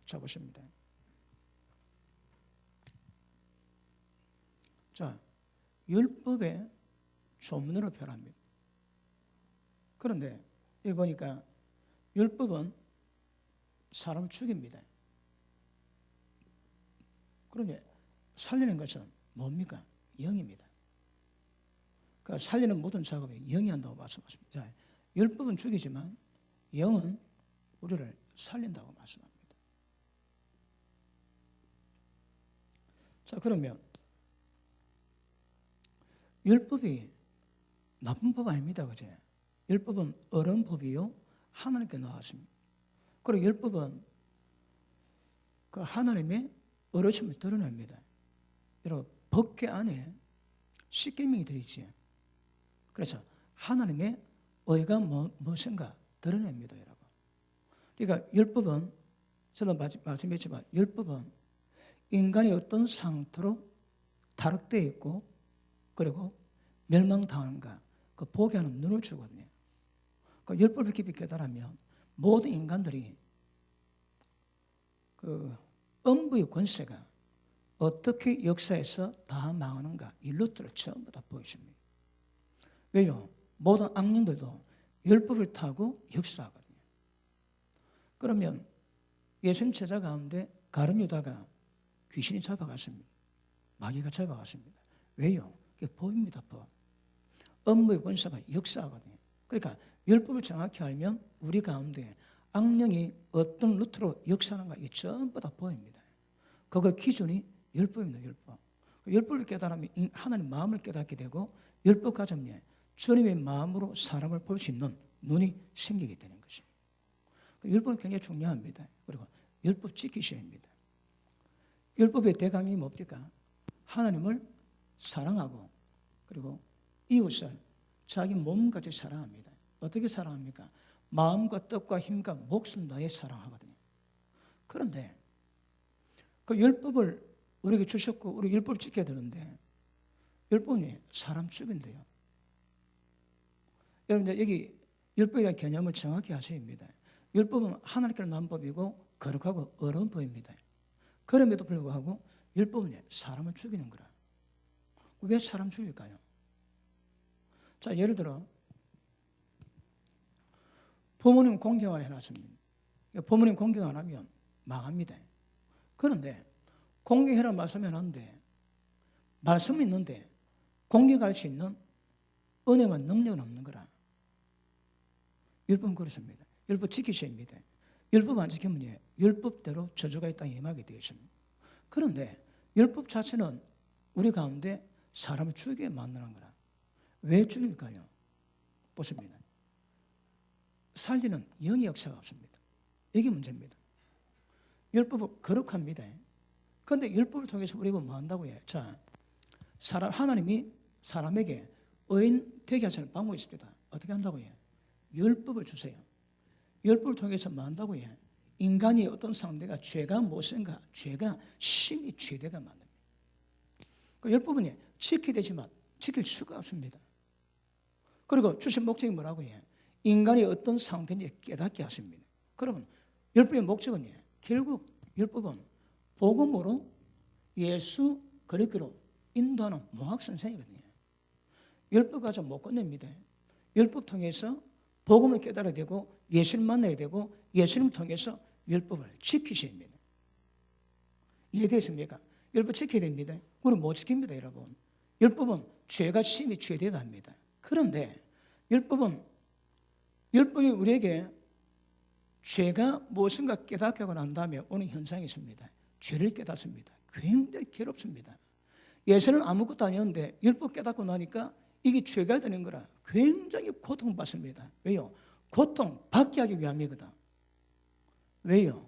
자, 보십니다. 자, 율법의 조문으로 표현합니다. 그런데 여기 보니까 율법은 사람을 죽입니다. 그런데 살리는 것은 뭡니까? 영입니다. 그러니까 살리는 모든 작업이 영이 한다고 말씀하십니다. 자, 율법은 죽이지만 영은 우리를 살린다고 말씀합니다. 자, 그러면 율법이 나쁜 법 아닙니다. 그죠? 율법은 어려운 법이요 하나님께 나왔습니다. 그리고 율법은 그 하나님의 어르심을 드러냅니다. 여러분, 법궤 안에 십계명이 들어있지. 그래서 하나님의 의가 무엇인가 드러냅니다, 여러분. 그러니까 율법은, 저도 말씀했지만 율법은 인간이 어떤 상태로 타락되어 있고 그리고 멸망당하는가 그 보게 하는 눈을 주거든요. 그 율법을 깊이 깨달으면 모든 인간들이 그 음부의 권세가 어떻게 역사에서 다 망하는가 이 루트를 전부 다 보여줍니다. 왜요? 모든 악령들도 율법을 타고 역사하거든요. 그러면 예수님 제자 가운데 가룟 유다가 귀신이 잡아갔습니다. 마귀가 잡아갔습니다. 왜요? 그게 법입니다. 법. 음부의 권세가 역사하거든요. 그러니까 율법을 정확히 알면 우리 가운데 악령이 어떤 루트로 역사하는가 이게 전부 다 보입니다. 그거 기준이 율법입니다. 율법. 율법을 깨달으면 하나님 마음을 깨닫게 되고 율법 가정에 주님의 마음으로 사람을 볼 수 있는 눈이 생기게 되는 것입니다. 율법은 굉장히 중요합니다. 그리고 율법 지키셔야 합니다. 율법의 대강이 뭡니까? 하나님을 사랑하고 그리고 이웃을 자기 몸같이 사랑합니다. 어떻게 사랑합니까? 마음과 뜻과 힘과 목숨 다해 사랑하거든요. 그런데 그 율법을 우리에게 주셨고 우리 율법을 지켜야 되는데 율법이 사람 죽인대요. 여러분 여기 율법에 대한 개념을 정확히 하셔야 합니다. 율법은 하나님께로 난 법이고 거룩하고 어려운 법입니다. 그럼에도 불구하고 율법은 사람을 죽이는 거라. 왜 사람 죽일까요? 자, 예를 들어 부모님 공경 안 해놨습니다. 부모님 공경 안 하면 망합니다. 그런데 공경해라 말씀은 하는데 말씀이 있는데 공경할 수 있는 은혜와 능력은 없는 거라. 율법은 그렇습니다. 율법 지키셔야 합니다. 율법 안 지키면 율법대로 저주가 이 땅에 임하게 되어 있습니다. 그런데 율법 자체는 우리 가운데 사람을 죽이게 만드는 거라. 왜 죽일까요? 보십니다. 살리는 영의 역사가 없습니다. 이게 문제입니다. 율법은 거룩합니다. 그런데 율법을 통해서 우리가 뭐 한다고요? 자, 하나님이 사람에게 의인 되게 하시는 방법이 있습니다. 어떻게 한다고요? 율법을 주세요. 율법을 통해서 뭐 한다고요? 인간이 어떤 상대가 죄가 무엇인가, 죄가 심히 죄되가 만듭니다. 그 율법은 지켜야 되지만 지킬 수가 없습니다. 그리고 주신 목적이 뭐라고요? 인간이 어떤 상태인지 깨닫게 하십니다. 그러면 율법의 목적은 결국 율법은 복음으로 예수 그리스도로 인도하는 모학 선생이거든요. 율법 가지고 못 끝냅니다. 율법 통해서 복음을 깨달아야 되고 예수님 만나야 되고 예수님 통해서 율법을 지키셔야 합니다. 이해되십니까? 율법 지켜야 됩니다. 그건 못 지킵니다, 여러분. 율법은 죄가 심히 죄되다 합니다. 그런데 율법이 우리에게 죄가 무엇인가 깨닫게 하고 난 다음에 오는 현상이 있습니다. 죄를 깨닫습니다. 굉장히 괴롭습니다. 예수는 아무것도 아니었는데 율법 깨닫고 나니까 이게 죄가 되는 거라 굉장히 고통받습니다. 왜요? 고통 받게 하기 위함이거든. 왜요?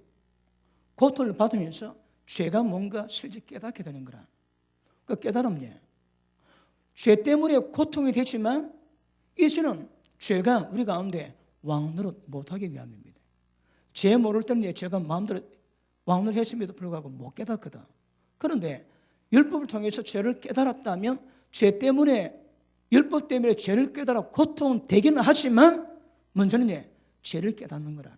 고통을 받으면서 죄가 뭔가 실제 깨닫게 되는 거라. 그 깨달음이 죄 때문에 고통이 되지만 이제는 죄가 우리 가운데 왕노릇 못하기 위함입니다. 죄 모를 때는 죄가 마음대로 왕노릇 했음에도 불구하고 못 깨닫거든. 그런데 율법을 통해서 죄를 깨달았다면 죄 때문에 율법 때문에 죄를 깨달아 고통은 되기는 하지만 먼저는 죄를 깨닫는 거라.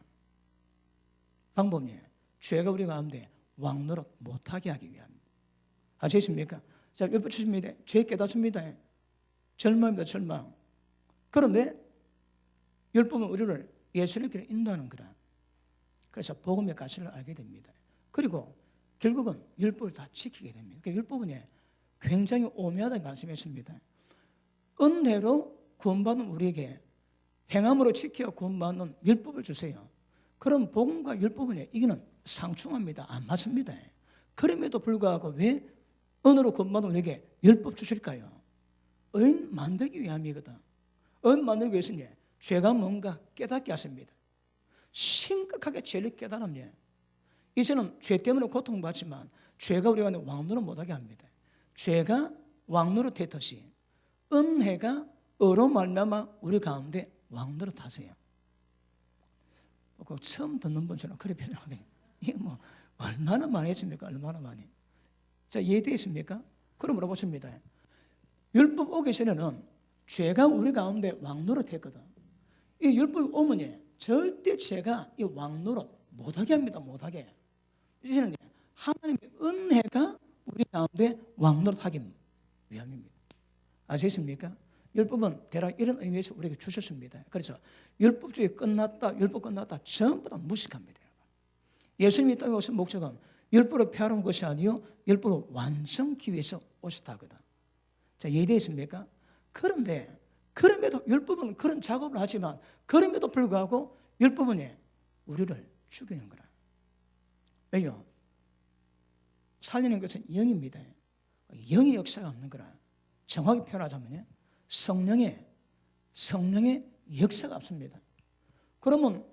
방법이 죄가 우리 가운데 왕노릇 못하게 하기 위함입니다. 아시겠습니까? 자, 율법 주십니다. 죄 깨닫습니다. 절망입니다. 절망. 그런데 율법은 우리를 예수님께로 인도하는 거라. 그래서 복음의 가치를 알게 됩니다. 그리고 결국은 율법을 다 지키게 됩니다. 그러니까 율법은 굉장히 오묘하다고 말씀했습니다. 은혜로 구원받은 우리에게 행함으로 지켜 구원받는 율법을 주세요. 그럼 복음과 율법은 이거는 상충합니다. 안 맞습니다. 그럼에도 불구하고 왜 은혜로 구원받은 우리에게 율법 주실까요? 의인 만들기 위함이거든. 의인 만들기 위해서는 죄가 뭔가 깨닫게 하십니다. 심각하게 죄를 깨달으면 이제는 죄 때문에 고통받지만 죄가 우리 가운데 왕노릇 못하게 합니다. 죄가 왕노릇 했듯이 은혜가 의로 말미암아 우리 가운데 왕노릇 하세요. 처음 듣는 분처럼 그래 표현하거든요. 이게 뭐 얼마나 많이 했습니까? 얼마나 많이. 자, 이해되십니까? 그럼 물어보십니다. 율법 오기 전에는 죄가 우리 가운데 왕노릇 했거든. 이 율법 오면 절대 죄가 이 왕노릇 못하게 합니다. 못하게. 이제는 하나님의 은혜가 우리 가운데 왕노릇하기 위함입니다. 아시겠습니까? 율법은 대략 이런 의미에서 우리에게 주셨습니다. 그래서 율법주의 끝났다, 율법 끝났다 전부 다 무식합니다. 예수님이 땅에 오신 목적은 율법을 폐하러 온 것이 아니요 율법을 완성하기 위해서 오셨다거든. 자, 이해되십니까? 그런데 그럼에도 율법은 그런 작업을 하지만 그럼에도 불구하고 율법은 우리를 죽이는 거라. 왜요? 살리는 것은 영입니다. 영의 역사가 없는 거라. 정확히 표현하자면 성령의 역사가 없습니다. 그러면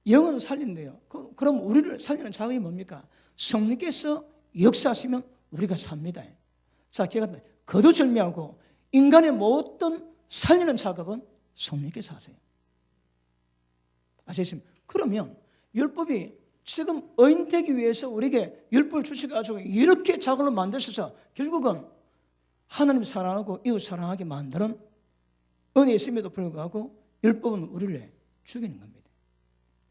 영은 살린대요. 그럼 우리를 살리는 작업이 뭡니까? 성령께서 역사하시면 우리가 삽니다. 자, 거두절미하고 인간의 모든 살리는 작업은 성령께서 하세요. 아시겠습니까? 그러면 율법이 지금 의인 되기 위해서 우리에게 율법을 주셔가지고 이렇게 작업을 만드셔서 결국은 하나님 사랑하고 이웃 사랑하게 만드는 은혜 있음에도 불구하고 율법은 우리를 죽이는 겁니다.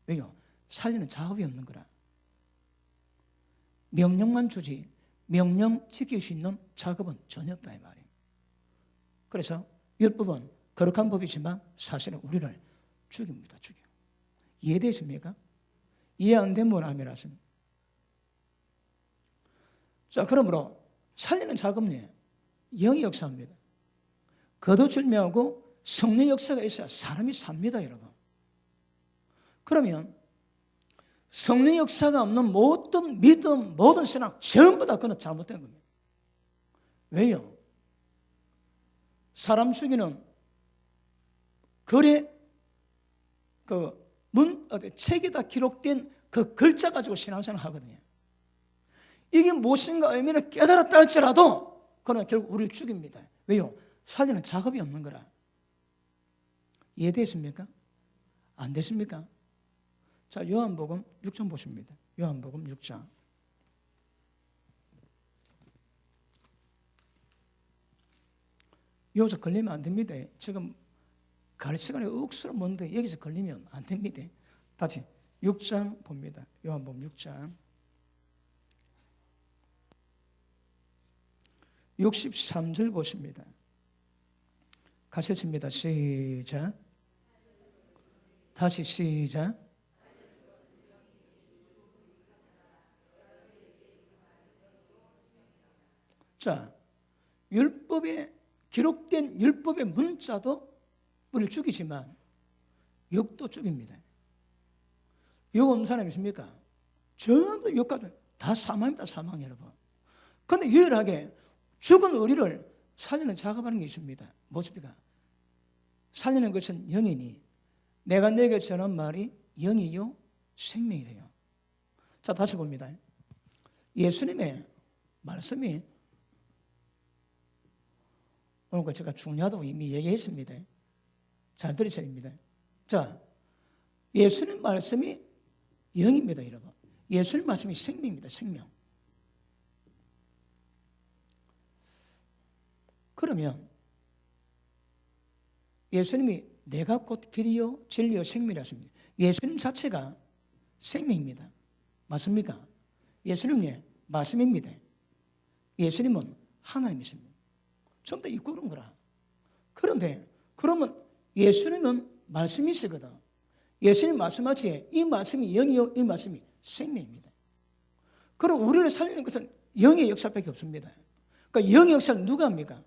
왜요? 살리는 작업이 없는 거라. 명령만 주지 명령 지킬 수 있는 작업은 전혀 없다 이 말이에요. 그래서 율법은 거룩한 법이지만 사실은 우리를 죽입니다. 죽여. 이해되십니까? 이해 안 되면 아멘 하십니다. 자, 그러므로 살리는 작업은 영의 역사입니다. 거두절미하고 성령 역사가 있어야 사람이 삽니다, 여러분. 그러면 성령 역사가 없는 모든 믿음, 모든 신앙 전부 다 그건 잘못된 겁니다. 왜요? 사람 죽이는 글에 책에다 기록된 그 글자 가지고 신앙생활을 하거든요. 이게 무엇인가 의미를 깨달았다 할지라도 그러나 결국 우리를 죽입니다. 왜요? 살리는 작업이 없는 거라. 이해되십니까? 안 되십니까? 자, 요한복음 6장 보십니다. 요한복음 6장. 여기서 걸리면 안 됩니다. 지금 갈 시간에 억수로 먼데 여기서 걸리면 안 됩니다. 다시 6장 봅니다. 요한복음 6장 63절 보십니다. 가셨습니다. 시작. 다시 시작. 자, 율법에 기록된 율법의 문자도 우리를 죽이지만 욕도 죽입니다. 욕 없는 사람이 있습니까? 전부 욕까지 다 사망입니다. 사망 여러분. 그런데 유일하게 죽은 우리를 살리는 작업하는 게 있습니다. 무엇입니까? 살리는 것은 영이니 내가 내게 전한 말이 영이요 생명이래요. 자, 다시 봅니다. 예수님의 말씀이 오늘 제가 중요하다고 이미 얘기했습니다. 잘 들으셔야 됩니다. 자, 예수님 말씀이 영입니다, 여러분. 예수님 말씀이 생명입니다, 생명. 그러면 예수님이 내가 곧 길이요 진리요 생명이라 했습니다. 예수님 자체가 생명입니다. 맞습니까? 예수님이 말씀입니다. 예수님은 하나님이십니다. 전부 다 이끄는 거라. 그런데 그러면 예수님은 말씀이시거든. 예수님 말씀하지 이 말씀이 영이요 이 말씀이 생명입니다. 그럼 우리를 살리는 것은 영의 역사밖에 없습니다. 그러니까 영의 역사를 누가 합니까?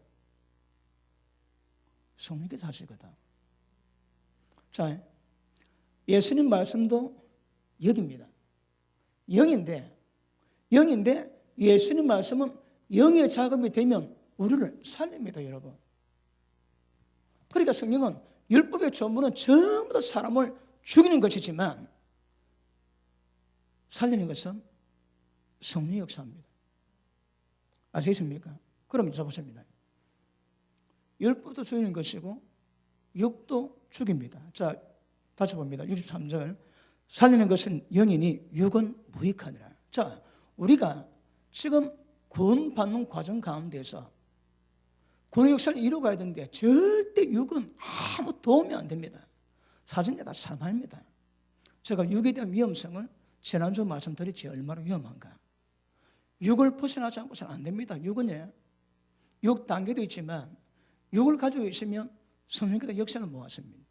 성령께서 하시거든. 자, 예수님 말씀도 영입니다. 영인데 예수님 말씀은 영의 작업이 되면 우리를 살립니다, 여러분. 그러니까 성령은 율법의 전부는 전부 다 사람을 죽이는 것이지만 살리는 것은 성령의 역사입니다. 아시겠습니까? 그럼 잡으십니다. 율법도 죽이는 것이고 육도 죽입니다. 자, 다시 봅니다. 63절. 살리는 것은 영이니 육은 무익하니라. 자, 우리가 지금 구원받는 과정 가운데서 구원 역사를 이루어가야 되는데 절대 육은 아무 도움이 안 됩니다. 사전에 다 사망입니다. 제가 육에 대한 위험성을 지난주 말씀드렸지 얼마나 위험한가. 육을 벗어나지 않고서는 안 됩니다. 육은요, 육 단계도 있지만 육을 가지고 있으면 성령께서 역사를 모았습니다.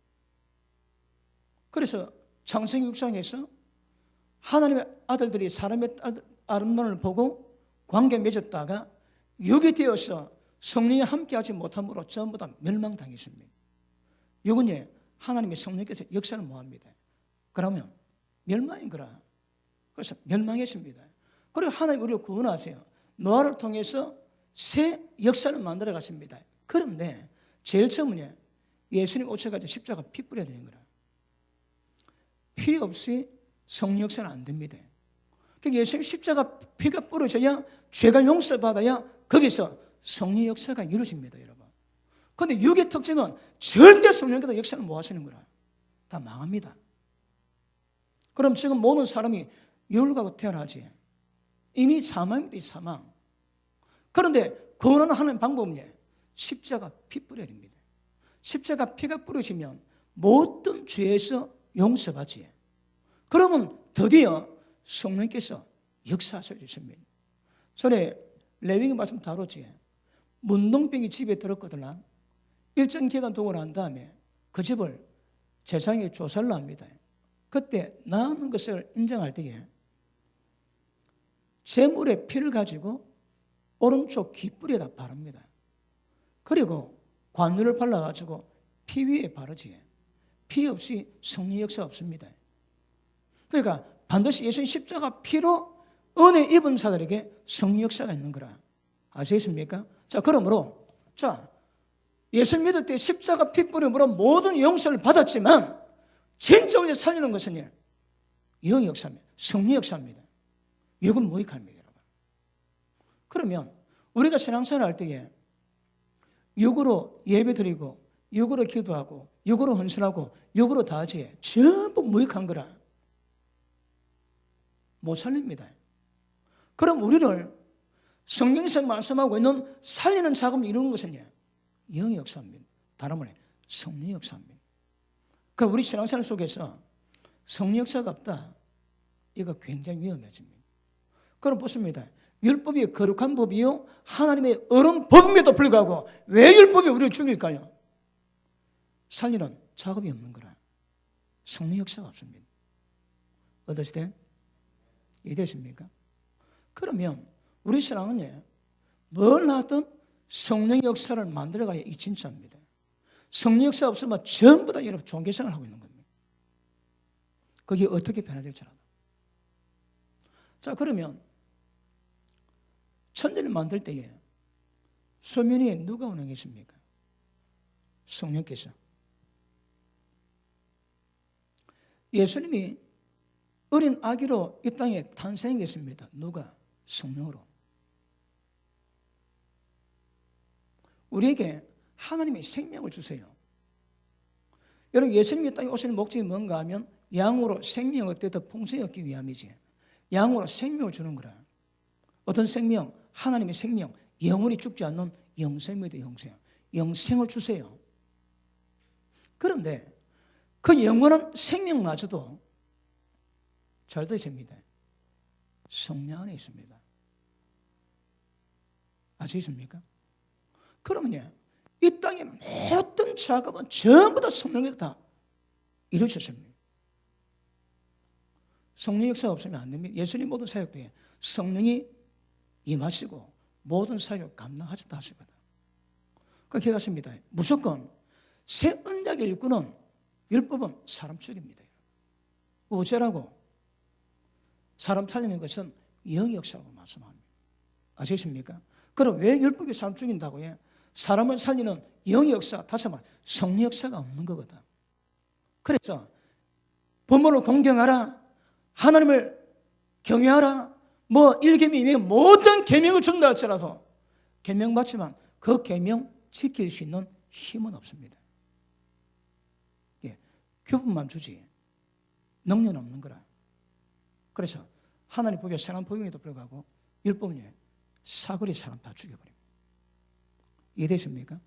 그래서 창세기 6장에서 하나님의 아들들이 사람의 아름다움을 보고 관계 맺었다가 육이 되어서 성령이 함께하지 못함으로 전부 다 멸망당했습니다. 육은요, 하나님의 성령께서 역사를 모합니다. 그러면 멸망인 거라. 그래서 멸망했습니다. 그리고 하나님 우리를 구원하세요. 노아를 통해서 새 역사를 만들어 갔습니다. 그런데 제일 처음에 예수님 오셔가지고 십자가 피 뿌려야 되는 거라. 피 없이 성령 역사는 안 됩니다. 그러니까 예수님 십자가 피가 뿌려져야 죄가 용서받아야 거기서 성령 역사가 이루어집니다, 여러분. 그런데 육의 특징은 절대 성령께서 역사를 못 하시는 거라. 다 망합니다. 그럼 지금 모든 사람이 육을 갖고 태어나지. 이미 사망입니다, 사망. 그런데 구원하는 방법은요, 십자가 피 뿌려야 됩니다. 십자가 피가 뿌려지면 모든 죄에서 용서받지. 그러면 드디어 성령께서 역사하실 수 있습니다. 전에 레위기 말씀 다뤘지. 문둥병이 집에 들었거든. 일정 기간 두고 난 다음에 그 집을 제사장에게 조사를 합니다. 그때 나은 것을 인정할 때에 제물의 피를 가지고 오른쪽 귀뿌리에다 바릅니다. 그리고 관유를 발라가지고 피 위에 바르지. 피 없이 성령 역사 없습니다. 그러니까 반드시 예수님 십자가 피로 은혜 입은 자들에게 성령 역사가 있는 거라. 아시겠습니까? 자, 그러므로 예수 믿을 때 십자가 피 뿌림으로 모든 용서를 받았지만 진짜 우리를 살리는 것은 영의 역사입니다. 성령 역사입니다. 육은 무익합니다, 여러분. 그러면 우리가 신앙생활을 할 때에 육으로 예배드리고 육으로 기도하고 육으로 헌신하고 육으로 다하지 전부 무익한 거라. 못 살립니다. 그럼 우리를 성경에서 말씀하고 있는 살리는 작업을 이루는 것은 영의 역사입니다. 다른 말에 성령 역사입니다. 그러니까 우리 신앙생활 속에서 성령 역사가 없다. 이거 굉장히 위험해집니다. 그럼 보십니다. 율법이 거룩한 법이요 하나님의 어른 법임에도 불구하고 왜 율법이 우리를 죽일까요? 살리는 작업이 없는 거라. 성령 역사가 없습니다. 어떠시대? 이해되십니까? 그러면 우리 신앙은 뭘 하든 성령의 역사를 만들어가야 이 진짜입니다. 성령 역사 없으면 전부 다 여러분 종교생활을 하고 있는 겁니다. 그게 어떻게 변화될지 알아. 자, 그러면 천지를 만들 때에 소면에 누가 운행했습니까? 성령께서. 예수님이 어린 아기로 이 땅에 탄생했습니다. 누가? 성령으로. 우리에게 하나님의 생명을 주세요. 여러분, 예수님이 이 땅에 오시는 목적이 뭔가 하면 양으로 생명을 얻되 더 풍성히 얻기 위함이지. 양으로 생명을 주는 거라. 어떤 생명? 하나님의 생명, 영원히 죽지 않는 영생입니다. 영생을 주세요. 그런데 그 영원한 생명마저도 잘 되십니다. 성령 안에 있습니다. 아시겠습니까? 그러면요, 이 땅의 모든 작업은 전부 다 성령에서 다 이루어졌습니다. 성령 역사가 없으면 안 됩니다. 예수님 모든 사역도에 성령이 임하시고 모든 사역을 감당하셨다 하시거든. 그렇게 하십니다. 무조건 새 언약의 일꾼은 율법은 사람 죽입니다. 어째라고? 사람 살리는 것은 영의 역사라고 말씀합니다. 아시겠습니까? 그럼 왜 율법이 사람 죽인다고 해? 사람을 살리는 영의 역사, 다시 말해 성령 역사가 없는 거거든. 그래서 부모를 공경하라, 하나님을 경외하라, 뭐 일계명의 모든 계명을 준다 할지라도 계명 받지만 그 계명 지킬 수 있는 힘은 없습니다. 예, 교훈만 주지 능력은 없는 거라. 그래서 하나님 법에 선한 법임에도 불구하고 율법은 사거리 사람 다 죽여버립니다. 이해되십니까?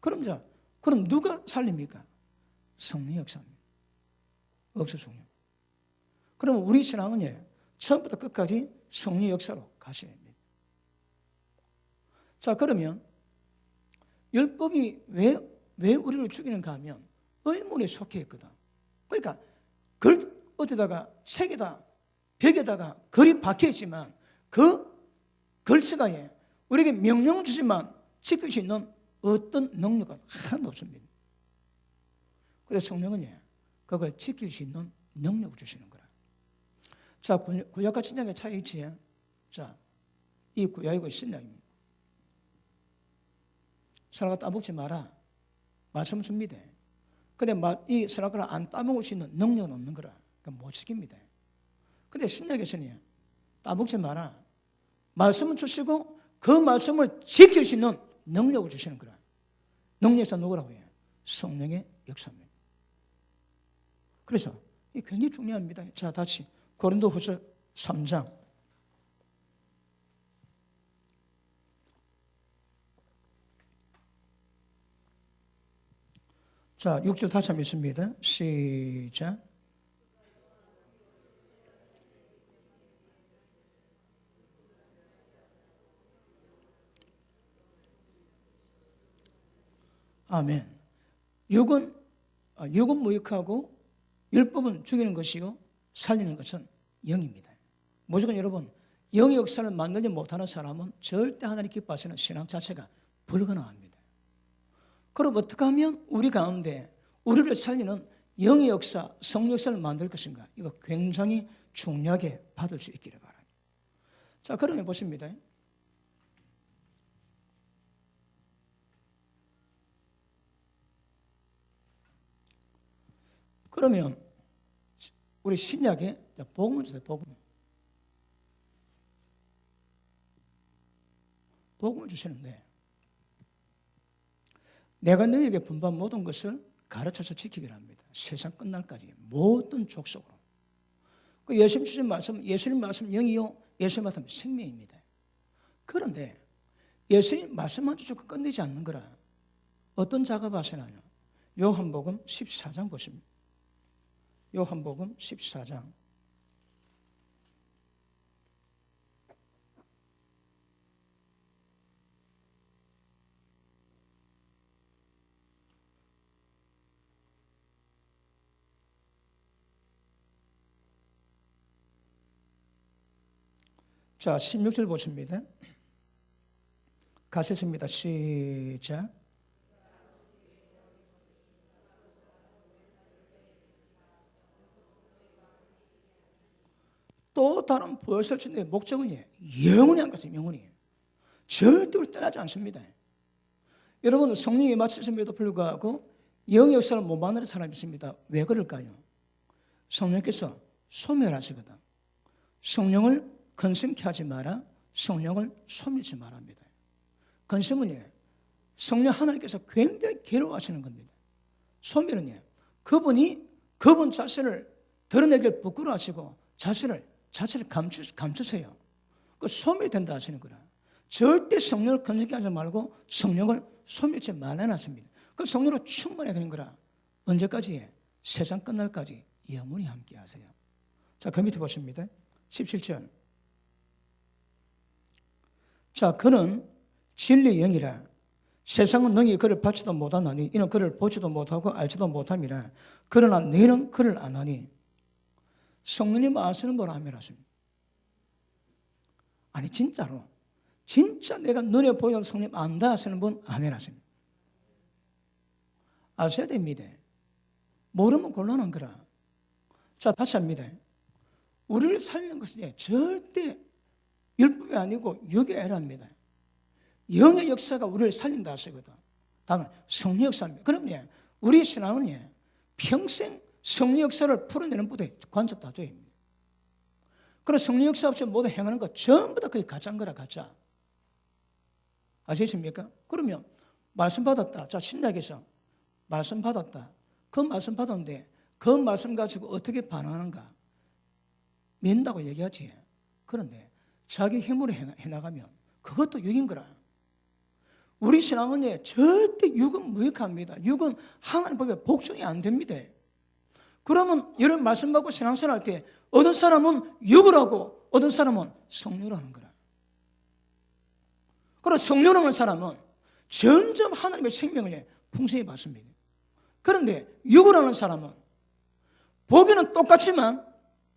그럼 누가 살립니까? 성령 역사입니다. 없어 성령. 그러면 우리 신앙은 처음부터 끝까지 성령 역사로 가셔야 됩니다. 자, 그러면 율법이 왜 우리를 죽이는가 하면 의문에 속해 있거든. 그러니까 어디다가 책에다 벽에다가 글이 박혀 있지만 그 글씨가 우리에게 명령을 주지만 지킬 수 있는 어떤 능력은 하나도 없습니다. 그래서 성령은 그걸 지킬 수 있는 능력을 주시는 거라. 자, 구약과 신약의 차이 있지? 자, 이 구약이고 신약입니다. 선악과 따먹지 마라. 말씀 줍니다. 근데 이 선악과를 안 따먹을 수 있는 능력은 없는 거라. 그러니까 못 지킵니다. 근데 신약에서는 따먹지 마라. 말씀을 주시고 그 말씀을 지킬 수 있는 능력을 주시는 거라. 능력사 누구라고 해요? 성령의 역사입니다. 그래서 이게 굉장히 중요합니다. 자, 다시 고린도후서 3장. 자, 6절 다시 한번 읽습니다. 시작. 아멘. 육은 무익하고 율법은 죽이는 것이요 살리는 것은 영입니다. 무조건 여러분 영의 역사를 만들지 못하는 사람은 절대 하나님 기뻐하시는 신앙 자체가 불가능합니다. 그럼 어떻게 하면 우리 가운데 우리를 살리는 영의 역사, 성령 역사를 만들 것인가? 이거 굉장히 중요하게 받을 수 있기를 바랍니다. 자, 그러면 보십니다. 그러면 우리 신약에 복음을 주세요. 복음을 주시는데 내가 너희에게 분부한 모든 것을 가르쳐서 지키기를 합니다. 세상 끝날까지 모든 족속으로. 그 예수님 주신 말씀, 예수님 말씀 영이요, 예수님 말씀 생명입니다. 그런데 예수님 말씀만 주시고 끝내지 않는 거라. 어떤 작업하시나요? 요한복음 14장 보십니다. 요한복음 14장. 자, 16절 보십니다. 가셨습니다. 시작. 또 다른 보혈설치의 목적은 영원히 안 갔어요. 영원히. 절대 떠나지 않습니다. 여러분 성령이 맞추심에도 불구하고 영의 역사를 못 만나는 사람이 있습니다. 왜 그럴까요? 성령께서 소멸하시거든. 성령을 근심케 하지 마라. 성령을 소멸치 말합니다. 근심은 성령 하나님께서 굉장히 괴로워하시는 겁니다. 소멸은 그분 자신을 드러내길 부끄러워하시고 자신을 감추세요. 그 소멸된다 하시는 거라. 절대 성령을 건지게 하지 말고 성령을 소멸치 말아놨습니다. 그 성령으로 충만해야 되는 거라. 언제까지? 세상 끝날까지 영원히 함께 하세요. 자, 그 밑에 보십니다. 17절. 자, 그는 진리의 영이라. 세상은 능히 그를 받지도 못하나니 이는 그를 보지도 못하고 알지도 못함이라. 그러나 너희는 그를 아나니. 성령님 아시는 분 아멘 하십니다. 아니 진짜로 진짜 내가 눈에 보이는 성령 안다 하시는 분 아멘 하십니다. 아셔야 됩니다. 모르면 곤란한 거라. 자, 다시 합니다. 우리를 살리는 것은 절대 율법이 아니고 육의 애랍니다. 영의 역사가 우리를 살린다 하시거든. 다음은 성령 역사입니다. 그럼 우리 신앙은 평생 성령 역사를 풀어내는 부대 관접 다조입니다. 그런 성령 역사 없이 모두 행하는 거 전부 다 그게 가짜인 거라, 가짜. 아시겠습니까? 그러면 말씀 받았다. 자, 신약에서 말씀 받았다. 그 말씀 받았는데 그 말씀 가지고 어떻게 반응하는가? 믿는다고 얘기하지. 그런데 자기 힘으로 해나가면 그것도 육인 거라. 우리 신앙은 절대 육은 무익합니다. 육은 하나님 법에 복종이 안 됩니다. 그러면 이런 말씀 받고 신앙생활 할 때 어떤 사람은 육을 하고 어떤 사람은 성령을 하는 거라. 그리고 성령을 하는 사람은 점점 하나님의 생명을 풍성히 받습니다. 그런데 육을 하는 사람은 보기는 똑같지만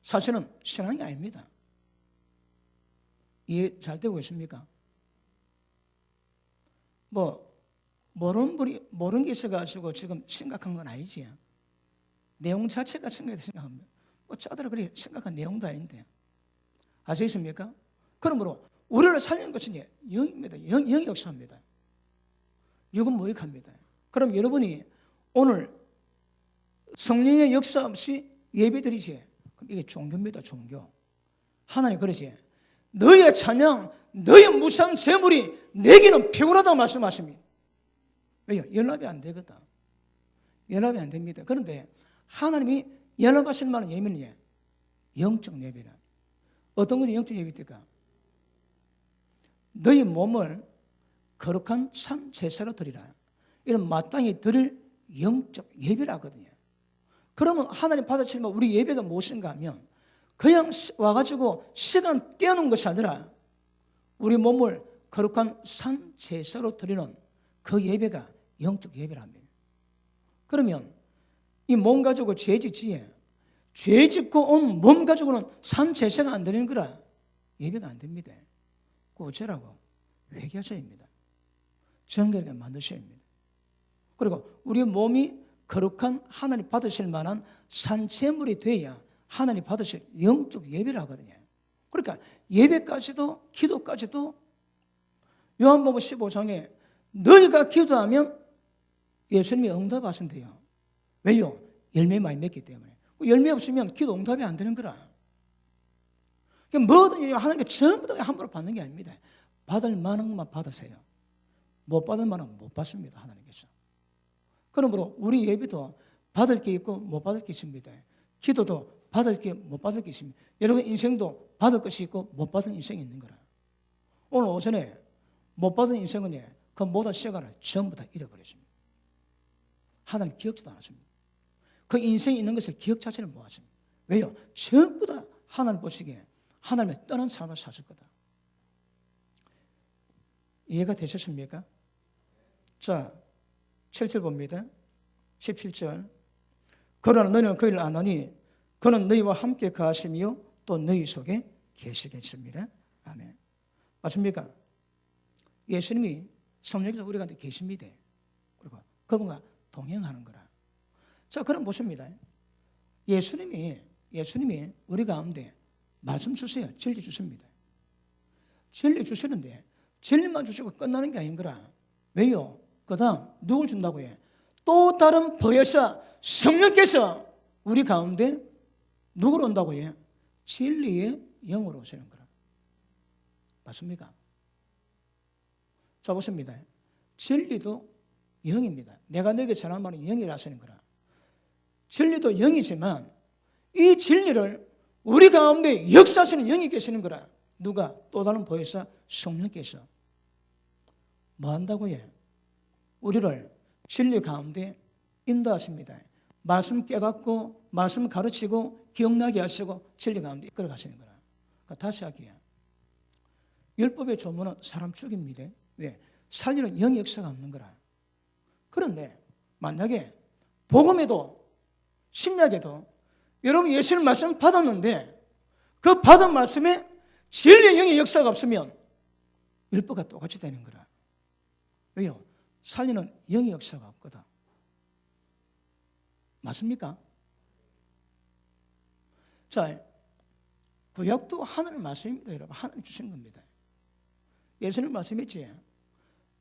사실은 신앙이 아닙니다. 이해 잘 되고 있습니까? 모르는 게 있어가지고 지금 심각한 건 아니지. 내용 자체가 생각합니다. 짜들어 그리 심각한 내용도 아닌데. 아시겠습니까? 그러므로 우리를 살리는 것은 영입니다. 영이 역사입니다. 육은 무익합니다. 그럼 여러분이 오늘 성령의 역사 없이 예배드리지. 그럼 이게 종교입니다. 종교. 하나님 그러지. 너의 찬양, 너의 무상 제물이 내게는 피곤하다고 말씀하십니다. 왜요? 연합이 안 되거든. 연합이 안 됩니다. 그런데 하나님이 연합하실 만한 예배는 영적 예배라. 어떤 것이 영적 예배입니까? 너희 몸을 거룩한 산 제사로 드리라. 이런 마땅히 드릴 영적 예배라거든요. 그러면 하나님 받아칠 만 우리 예배가 무엇인가 하면 그냥 와가지고 시간 떼어놓은 것이 아니라 우리 몸을 거룩한 산 제사로 드리는 그 예배가 영적 예배랍니다. 그러면 이 몸 가지고 죄 짓지, 죄 짓고 온 몸 가지고는 산 제사가 안 되는 거라 예배가 안 됩니다. 그 어쩌라고? 회개하셔야입니다. 정결하게 만드셔야 합니다. 그리고 우리 몸이 거룩한 하나님 받으실 만한 산 제물이 돼야 하나님 받으실 영적 예배를 하거든요. 그러니까 예배까지도 기도까지도 요한복음 15장에 너희가 기도하면 예수님이 응답하신대요. 왜요? 열매 많이 맺기 때문에. 열매 없으면 기도 응답이 안 되는 거라. 뭐든 하나님께 전부 다 함부로 받는 게 아닙니다. 받을 만한 것만 받으세요. 못 받을 만한 못 받습니다. 하나님께서. 그러므로 우리 예배도 받을 게 있고 못 받을 게 있습니다. 기도도 받을 게 못 받을 게 있습니다. 여러분 인생도 받을 것이 있고 못 받은 인생이 있는 거라. 오늘 오전에 못 받은 인생은 그 모든 시간을 전부 다 잃어버렸습니다. 하나님 기억지도 않았습니다. 그 인생이 있는 것을 기억 자체를 못 하십니다. 왜요? 전부 다 하나님 보시기에 하나님의 떠난 삶을 사실 거다. 이해가 되셨습니까? 자, 7절 봅니다. 17절. 그러나 너희는 그를 아나니 그는 너희와 함께 거하시며 또 너희 속에 계시겠습니다. 아멘. 맞습니까? 예수님이 성령께서 우리 가운데 계십니다. 그리고 그분과 동행하는 거라. 자, 그럼 보십니다. 예수님이 우리 가운데 말씀 주세요. 진리 주십니다. 진리 주시는데 진리만 주시고 끝나는 게 아닌 거라. 왜요? 그 다음 누굴 준다고 해? 또 다른 보혜사 성령께서 우리 가운데 누구로 온다고 해? 진리의 영으로 오시는 거라. 맞습니까? 자, 보십니다. 진리도 영입니다. 내가 너에게 전한 말은 영이라 하시는 거라. 진리도 영이지만 이 진리를 우리 가운데 역사하시는 영이 계시는 거라. 누가? 또 다른 보혜사 성령께서 뭐 한다고 해? 우리를 진리 가운데 인도하십니다. 말씀 깨닫고 말씀 가르치고 기억나게 하시고 진리 가운데 이끌어 가시는 거라. 그러니까 다시 할게요. 율법의 조문은 사람 죽입니다. 왜? 살리는 영의 역사가 없는 거라. 그런데 만약에 복음에도 신약에도 여러분 예수님 말씀 받았는데 그 받은 말씀에 진리의 영의 역사가 없으면 율법과 똑같이 되는 거라. 왜요? 살리는 영의 역사가 없거든. 맞습니까? 자, 구약도 하나님 말씀입니다, 여러분. 하나님 주신 겁니다. 예수님 말씀했지.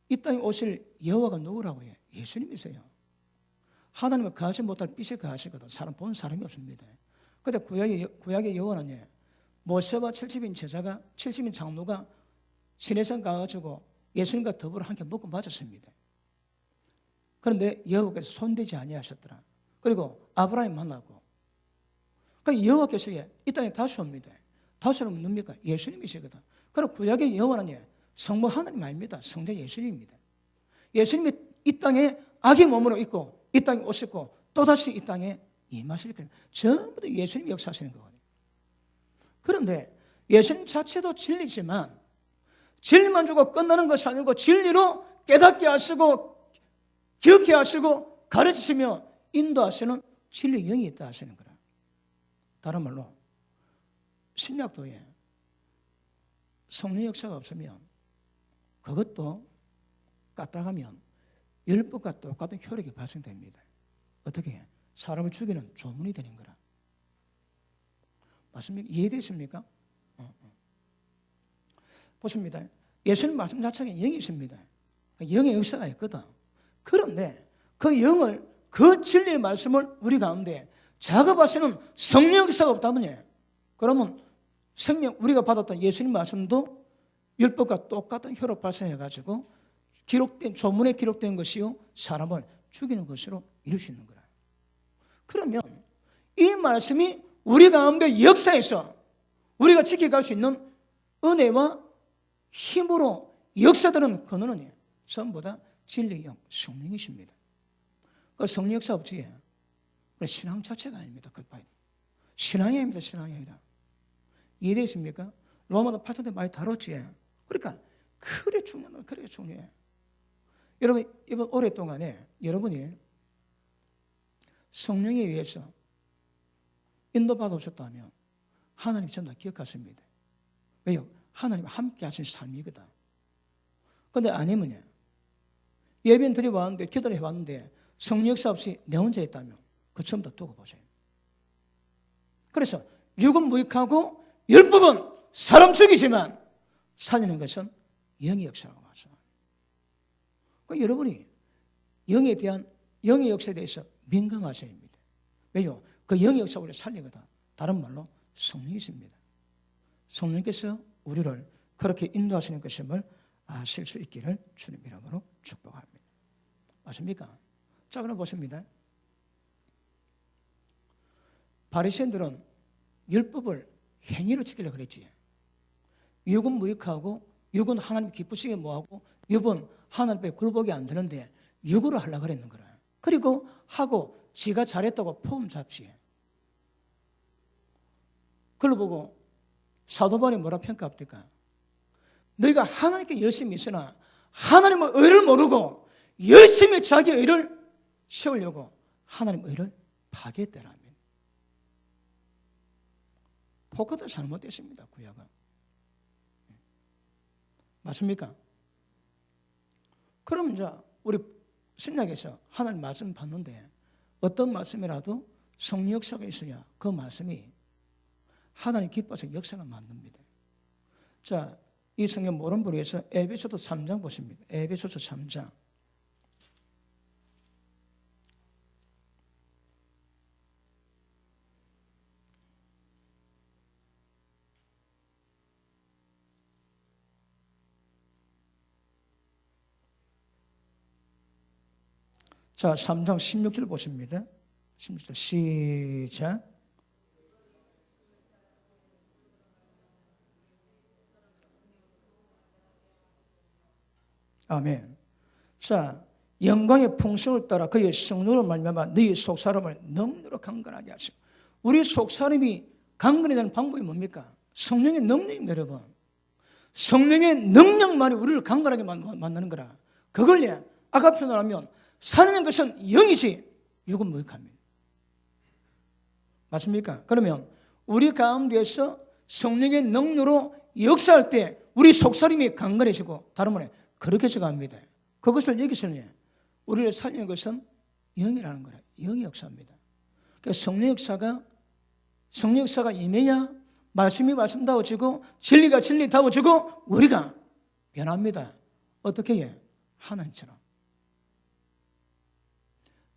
이 땅에 오실 여호와가 누구라고 해? 예수님이세요. 하나님은 거하지 못할 빛에 거하시거든. 사람 본 사람이 없습니다. 그런데 구약의 여호와는 모세와 70인 제자가 70인 장로가 시내산 가가지고 예수님과 더불어 함께 먹고 마셨습니다. 그런데 여호와께서 손대지 아니하셨더라. 그리고 아브라함 만나고 그 여호와께서 이 땅에 다시 옵니다. 다시 오면 누굽니까? 예수님이시거든. 그리고 구약의 여호와는 성모 하나님 아닙니다. 성자 예수님입니다. 예수님이 이 땅에 아기 몸으로 있고 이 땅에 오셨고 또다시 이 땅에 임하실 거예요. 전부 다 예수님이 역사하시는 거거든요. 그런데 예수님 자체도 진리지만 진리만 주고 끝나는 것이 아니고 진리로 깨닫게 하시고 기억게 하시고 가르치시며 인도하시는 진리의 영이 있다 하시는 거라. 다른 말로 신약도에 성령 역사가 없으면 그것도 까딱하면 율법과 똑같은 효력이 발생됩니다. 어떻게? 사람을 죽이는 조문이 되는 거라. 맞습니까? 이해되십니까? 보십니다. 예수님 말씀 자체가 영이 있습니다. 영의 역사가 있거든. 그런데 그 영을, 그 진리의 말씀을 우리 가운데 작업하시는 성령 역사가 없다면요. 그러면 생명, 우리가 받았던 예수님 말씀도 율법과 똑같은 효력 발생해가지고 기록된, 조문에 기록된 것이요, 사람을 죽이는 것으로 이룰 수 있는 거라. 그러면 이 말씀이 우리 가운데 역사에서 우리가 지켜갈 수 있는 은혜와 힘으로 역사되는 근원은 전부 다 진리의 영, 성령이십니다. 그 성령 역사 없지. 신앙 자체가 아닙니다. 신앙이 아닙니다. 신앙이 아니라. 이해되십니까? 로마도 8장 때 많이 다뤘지. 그러니까 그래 중요한, 그래 중요해. 여러분, 이번 오랫동안에 여러분이 성령에 의해서 인도받아 오셨다면 하나님 전부 다 기억하십니다. 왜요? 하나님 함께 하신 삶이거든. 그런데 아니면요, 예배는 드려왔는데, 기도를 해왔는데 성령 역사 없이 내 혼자 있다면 그 전부 다 두고 보세요. 그래서 육은 무익하고 율법은 사람 죽이지만 살리는 것은 영의 역사라고 하죠. 그러니까 여러분이 영에 대한, 영의 역사에 대해서 민감하셔야 합니다. 왜요? 그 영의 역사가 우리를 살리거든. 다른 말로 성령이십니다. 성령께서 우리를 그렇게 인도하시는 것임을 아실 수 있기를 주님 이름으로 축복합니다. 아십니까? 자, 그럼 보십니다. 바리새인들은 율법을 행위로 지키려고 그랬지. 육은 무익하고 육은 하나님 기쁘시게 뭐하고 육은 하나님 앞에 굴복이 안 되는데 육으로 하려고 그랬는 거라. 그리고 하고 지가 잘했다고 포음 잡지. 그걸 보고 사도 바울이 뭐라 평가합니까? 너희가 하나님께 열심히 있으나 하나님의 의를 모르고 열심히 자기 의를 세우려고 하나님의 의를 파괴했다라며. 포커도 잘못됐습니다. 구약은. 맞습니까? 그럼 이제 우리 신약에서 하나님 말씀 받는데 어떤 말씀이라도 성령 역사가 있어야 그 말씀이 하나님 기뻐서 역사를 만듭니다. 자, 이 성경 모르는 분을 위해서 에베소서 3장 보십니다. 에베소서 3장. 자, 3장 16절 보십니다. 16절 시작. 아멘. 자, 영광의 풍성을 따라 그의 성령으로 말미암아 너희 속사람을 능력으로 강건하게 하시고. 우리 속사람이 강건이 되는 방법이 뭡니까? 성령의 능력입니다, 여러분. 성령의 능력만이 우리를 강건하게 만드는 거라. 그걸 아까 표현하면 살아있는 것은 영이지 육은 무익합니다. 맞습니까? 그러면 우리 가운데서 성령의 능력으로 역사할 때 우리 속사람이 강건해지고 다른 말에 그렇게 해석합니다. 그것을 여기서는 우리를 살리는 것은 영이라는 거라. 영의 역사입니다. 그러니까 성령 역사가 임해야 말씀이 말씀다워지고 진리가 진리다워지고 우리가 변합니다. 어떻게 해? 하나님처럼.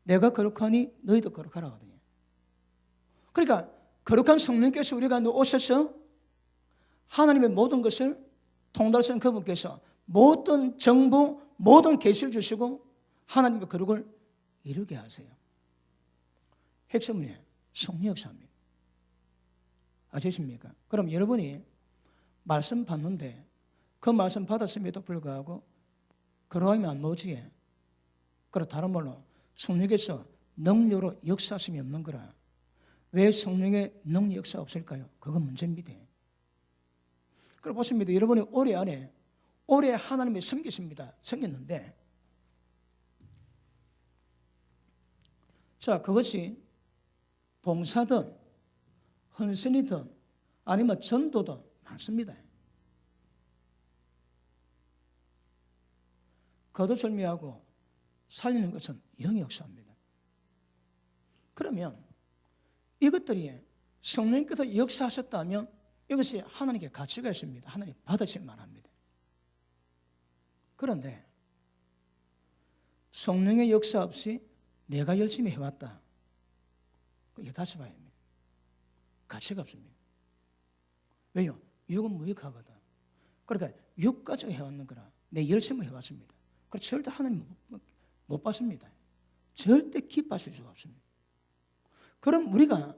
내가 거룩하니 너희도 거룩하라거든요. 그러니까 거룩한 성령께서 우리가 오셔서 하나님의 모든 것을 통달하신 그분께서 모든 정보, 모든 계시를 주시고 하나님의 거룩을 이루게 하세요. 핵심은 성령 역사입니다. 아시십니까? 그럼 여러분이 말씀 받는데 그 말씀 받았음에도 불구하고 거룩함이 안 나오지. 그럼 다른 말로 성령께서 능력으로 역사하심이 없는 거라. 왜 성령의 능력 역사 없을까요? 그건 문제입니다. 그럼 보십니다. 여러분이 올해 하나님의 섬겼는데 자, 그것이 봉사든 헌신이든 아니면 전도든 많습니다. 거두절미하고 살리는 것은 영의 역사입니다. 그러면 이것들이 성령께서 역사하셨다면 이것이 하나님께 가치가 있습니다. 하나님 받으실 만합니다. 그런데 성령의 역사 없이 내가 열심히 해왔다. 이게 다시 봐야 합니다. 가치가 없습니다. 왜요? 육은 무익하거든. 그러니까 육 가지고 해왔는 거라. 내 열심히 해왔습니다. 그래서 절대 하나님 못 받습니다. 절대 기뻐하실 수가 없습니다. 그럼 우리가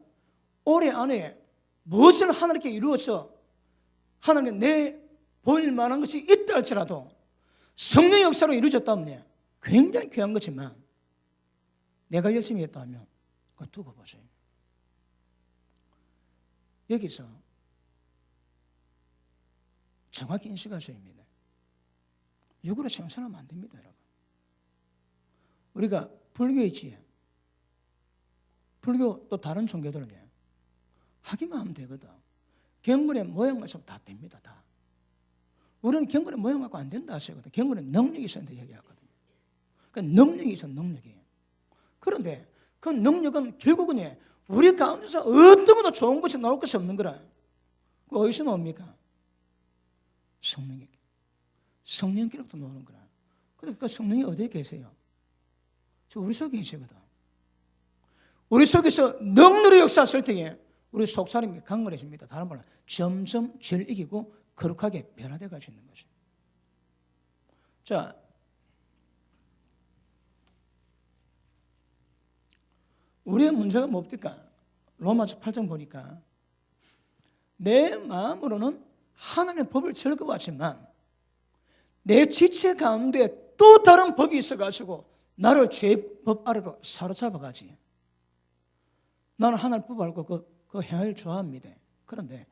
올해 안에 무엇을 하나님께 이루어서 하나님께 내 보일 만한 것이 있다 할지라도 성령 역사로 이루어졌다면 굉장히 귀한 거지만 내가 열심히 했다면 그거 두고 보세요. 여기서 정확히 인식하셔야 합니다. 육으로 생산하면 안 됩니다, 여러분. 우리가 불교에 있지. 불교 또 다른 종교들은 하기만 하면 되거든. 경건의 모양만 있으면 다 됩니다, 다. 우리는 경건의 모양 갖고 안 된다 하시거든. 경건의 능력이 있어야 된다 얘기하거든요. 그러니까 능력이 있어, 능력이. 그런데 그 능력은 결국은 우리 가운데서 어떤 것도 좋은 것이 나올 것이 없는 거라. 그 어디서 나옵니까? 성령께로부터 나오는 거라. 근데 그 성령이 어디에 계세요? 저 우리 속에 계시거든. 우리 속에서 능력의 역사했을 때에 우리 속사람이 강건해집니다. 다른 말로 점점 죄를 이기고 거룩하게 변화되어 갈 수 있는 거죠. 자, 우리의 문제가 뭡니까? 로마서 8장 보니까 내 마음으로는 하나님의 법을 즐거워하지만 내 지체 가운데 또 다른 법이 있어가지고 나를 죄의 법 아래로 사로잡아가지. 나는 하나님 법 알고 그 행위를 좋아합니다. 그런데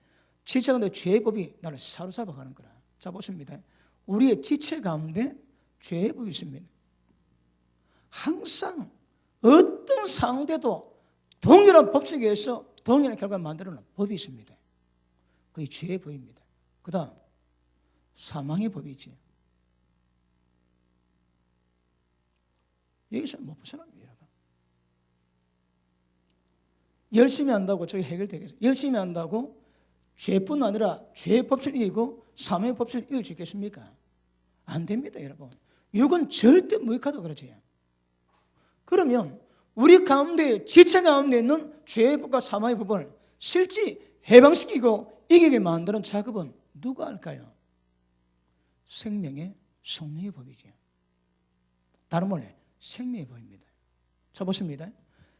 지체 가운데 죄의 법이 나를 사로잡아가는 거라. 자, 보십니다. 우리의 지체 가운데 죄의 법이 있습니다. 항상 어떤 상황에도 동일한 법칙에서 동일한 결과를 만들어내는 법이 있습니다. 그게 죄의 법입니다. 그 다음 사망의 법이지. 여기서 못 벗어납니다. 열심히 한다고 저게 해결되겠어요? 열심히 한다고 죄뿐 아니라 죄의 법칙을 이기고 사망의 법칙을 이길 수 있겠습니까? 안 됩니다, 여러분. 육은 절대 무익하다고 그러지. 그러면 우리 가운데, 지체 가운데 있는 죄의 법과 사망의 법을 실제 해방시키고 이기게 만드는 작업은 누가 할까요? 생명의 성령의 법이죠. 다른 말로 생명의 법입니다. 자, 보십니다.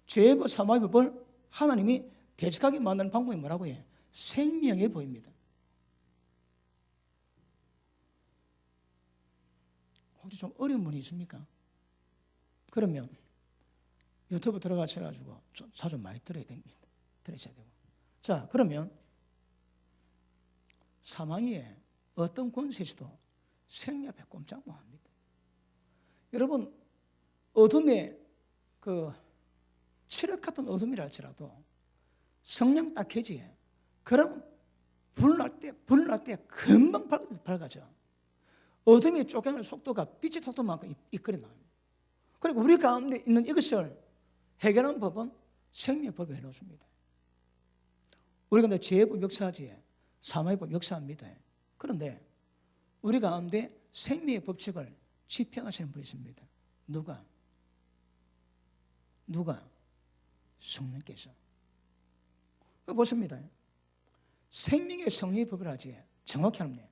죄의 법, 사망의 법을 하나님이 대적하게 만드는 방법이 뭐라고 해요? 생명의 법입니다. 혹시 좀 어려운 분이 있습니까? 그러면 유튜브 들어가셔가지고 자주 많이 들어야 됩니다. 들으셔야 되고. 자, 그러면 사망이 어떤 권세에서도 생명 앞에 꼼짝 못합니다. 여러분, 어둠에 그 칠흑 같은 어둠이라 할지라도 성령 딱 켜지에 그럼 불날 때 금방 밝아져. 어둠이 쫓겨날 속도가 빛의 속도만큼 이끌어 나옵니다. 그리고 우리 가운데 있는 이것을 해결하는 법은 생명의 법이 해놓습니다. 우리가 근데 죄의 법 역사하지, 사망의 법 역사합니다. 그런데 우리 가운데 생명의 법칙을 집행하시는 분이 있습니다. 누가? 성령께서. 보십니다. 생명의 성령의 법을 하지, 정확히 하면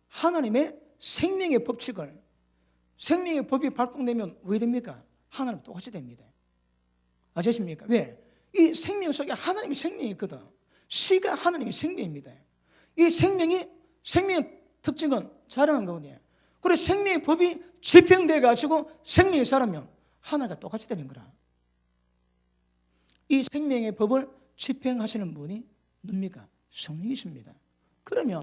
하나님의 생명의 법칙을, 생명의 법이 발동되면 왜 됩니까? 하나님 똑같이 됩니다. 아시십니까? 왜? 이 생명 속에 하나님의 생명이 있거든. 씨가 하나님의 생명입니다. 이 생명의 특징은 자랑한 거거든요. 그래서 생명의 법이 집행돼 가지고 생명이 살아면 하나가 똑같이 되는 거라. 이 생명의 법을 집행하시는 분이 누굽니까? 성령이십니다. 그러면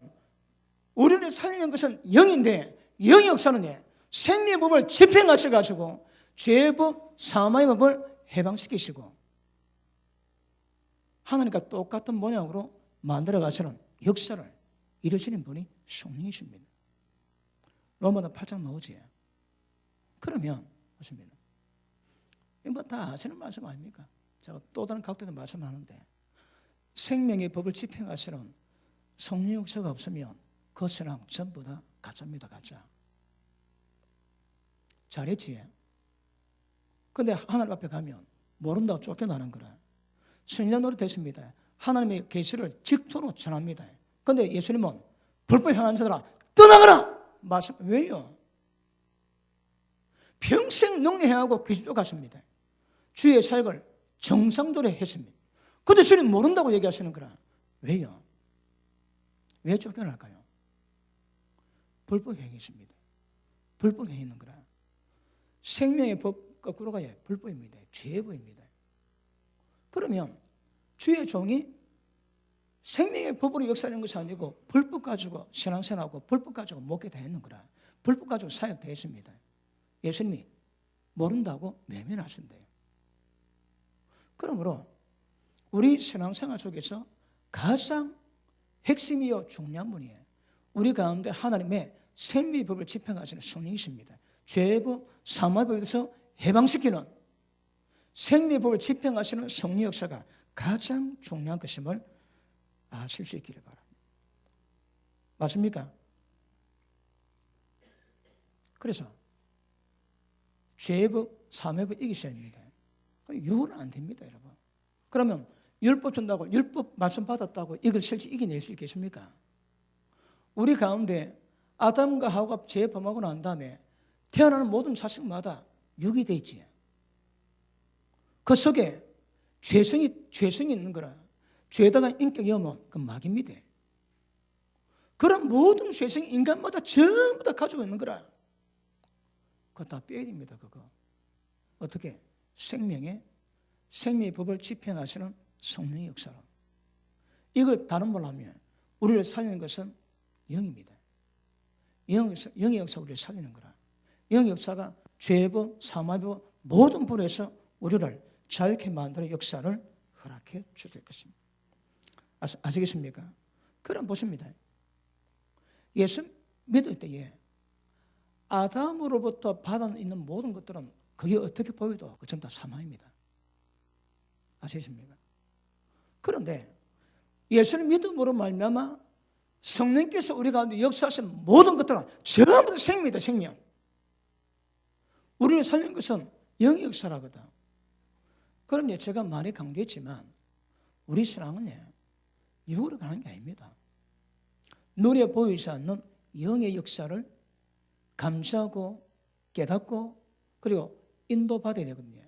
우리를 살리는 것은 영인데, 영의 역사는 생명의 법을 집행하셔가지고 죄의 법, 사망의 법을 해방시키시고 하나님과 똑같은 모양으로 만들어 가시는 역사를 이루시는 분이 성령이십니다. 로마서 8장 나오지. 그러면 보십니다. 이거 다 아시는 말씀 아닙니까? 제가 또 다른 각도에서 말씀하는데 생명의 법을 집행하시는 성령 역사가 없으면 그 신앙 전부 다 가짜입니다. 가짜. 잘했지. 근데 하나님 앞에 가면 모른다고 쫓겨나는 거라. 선지자 노릇 됐습니다. 하나님의 계시를 직토로 전합니다. 근데 예수님은 불법 행하는 자들아 떠나가라! 말씀. 왜요? 평생 농례행하고 계시 쫓았습니다. 주의 사역을 정상적으로 했습니다. 근데 주님 모른다고 얘기하시는 거라. 왜요? 왜 쫓겨날까요? 불법 행위입니다. 불법 행위 있는 거라. 생명의 법 거꾸로 가야 불법입니다. 죄의 법입니다. 그러면 주의 종이 생명의 법으로 역사하는 것이 아니고 불법 가지고 신앙생활하고 불법 가지고 목회 다 했는 거라. 불법 가지고 사역 다 했습니다. 예수님이 모른다고 외면하신대요. 그러므로 우리 신앙생활 속에서 가장 핵심이요 중요한 분이에요. 우리 가운데 하나님의 생명의 법을 집행하시는 성령이십니다. 죄의 법, 사망의 법에 대해서 해방시키는 생명의 법을 집행하시는 성령 역사가 가장 중요한 것임을 아실 수 있기를 바랍니다. 맞습니까? 그래서 죄의 법, 사망의 법 이기셔야 합니다. 유는 안 됩니다, 여러분. 그러면 율법 준다고 율법 말씀 받았다고 이걸 실제 이겨낼 수 있겠습니까? 우리 가운데 아담과 하와가 죄 범하고 난 다음에 태어나는 모든 자식마다 육이 돼 있지. 그 속에 죄성이 있는 거라. 죄에다가 인격이 오면 그 막입니다. 그런 모든 죄성이 인간마다 전부 다 가지고 있는 거라. 그거 다 빼야 됩니다. 그거 어떻게? 생명의 법을 집행하시는 성령의 역사로. 이걸 다른 말로 하면 우리를 살리는 것은 영입니다. 영의 역사 우리를 살리는 거라. 영의 역사가 죄법, 사마법 모든 불에서 우리를 자유케 만드는 역사를 허락해 주실 것입니다. 아시겠습니까? 그럼 보십니다. 예수 믿을 때에 아담으로부터 받아 있는 모든 것들은 그게 어떻게 보여도 그 전부 다 사망입니다. 아시겠습니까? 그런데 예수를 믿음으로 말미암아 성령께서 우리 가운데 역사하신 모든 것들은 전부 다 생명이다. 생명. 우리를 살린 것은 영의 역사라거든. 그럼 제가 많이 강조했지만 우리 신앙은 육으로 가는 게 아닙니다. 눈에 보이지 않는 영의 역사를 감지하고 깨닫고 그리고 인도받아야 되거든요.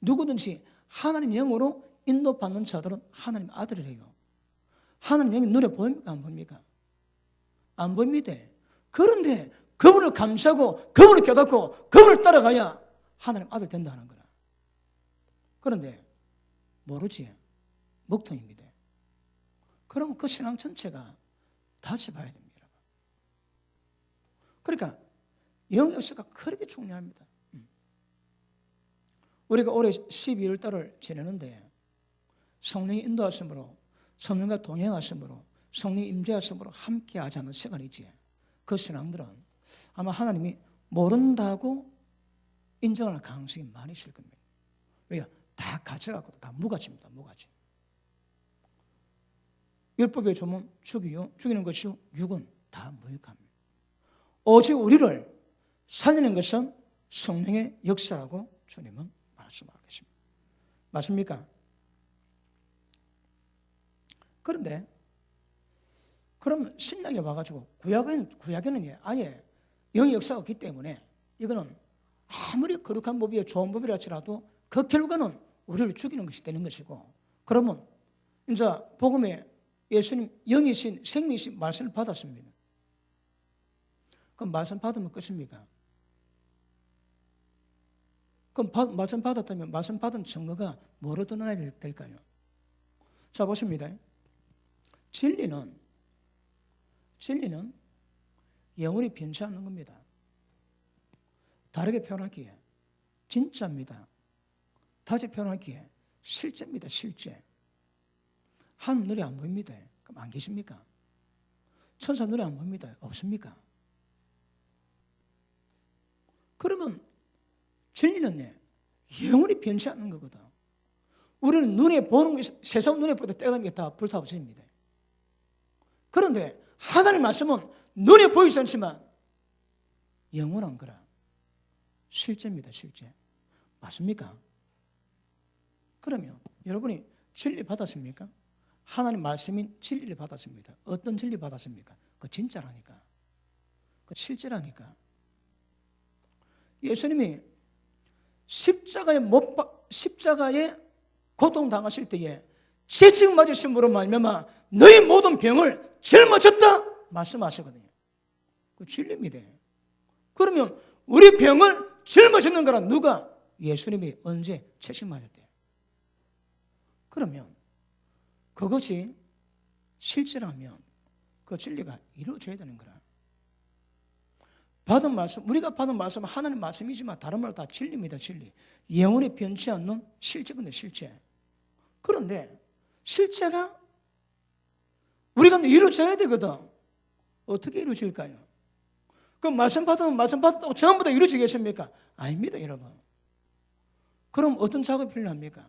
누구든지 하나님 영으로 인도받는 자들은 하나님 아들이래요. 하나님 영이 눈에 보입니까? 안 보입니까? 안 보입니다. 그런데 그분을 감시하고 그분을 깨닫고 그분을 따라가야 하나님 아들 된다는 거라. 그런데 모르지. 먹통입니다. 그럼 그 신앙 전체가 다시 봐야 됩니다. 그러니까 영 역사가 그렇게 중요합니다. 우리가 올해 12월 달을 지내는데 성령의 인도하심으로, 성령과 동행하심으로, 성령의 임재하심으로 함께 하지 않는 시간이지. 그 신앙들은 아마 하나님이 모른다고 인정할 가능성이 많이 있을 겁니다. 왜요? 다 가져가고 다 무가지입니다. 무가지. 율법의 조문 죽이요, 죽이는 것이요, 육은 다 무익합니다. 오직 우리를 살리는 것은 성령의 역사라고 주님은 말씀하고 계십니다. 맞습니까? 그런데 그럼 신약에 와가지고 구약에는 아예 영의 역사가 없기 때문에 이거는 아무리 거룩한 법이요 좋은 법이라 할지라도 그 결과는 우리를 죽이는 것이 되는 것이고, 그러면 이제 복음에 예수님 영이신 생명이신 말씀을 받았습니다. 그럼 말씀 받으면 끝입니까? 그럼 말씀 받았다면 말씀 받은 증거가 뭐로 드러나야 될까요? 자, 보십니다. 진리는 영원히 변치 않는 겁니다. 다르게 표현하기에 진짜입니다. 다시 표현하기에 실제입니다. 실제. 하나님 눈에 안 보입니다. 그럼 안 계십니까? 천사 눈에 안 보입니다. 없습니까? 그러면 진리는 영원히 변치 않는 거거든. 우리는 눈에 보는 게, 세상 눈에 보다 때가 되면 다 불타버립니다. 그런데 하나님 말씀은 눈에 보이지 않지만 영원한 거라. 실제입니다. 실제. 맞습니까? 그러면 여러분이 진리 받았습니까? 하나님 말씀인 진리를 받았습니다. 어떤 진리 받았습니까? 그 진짜라니까. 그 실제라니까. 예수님이 십자가에 고통당하실 때에 채찍 맞으심으로 말미암아 너희 모든 병을 짊어졌다 말씀하시거든요. 그 진리입니다. 그러면 우리 병을 짊어지는 거라 누가? 예수님이 언제 채찍 맞았대요. 그러면 그것이 실제라면 그 진리가 이루어져야 되는 거라. 받은 말씀, 우리가 받은 말씀은 하나님 말씀이지만 다른 말로 다 진리입니다. 진리. 영원히 변치 않는 실제군요. 실제. 그런데 실제가 우리가 이루어져야 되거든. 어떻게 이루어질까요? 그럼 말씀 받으면 말씀 받았다고 전부 다 이루어지겠습니까? 아닙니다, 여러분. 그럼 어떤 작업이 필요합니까?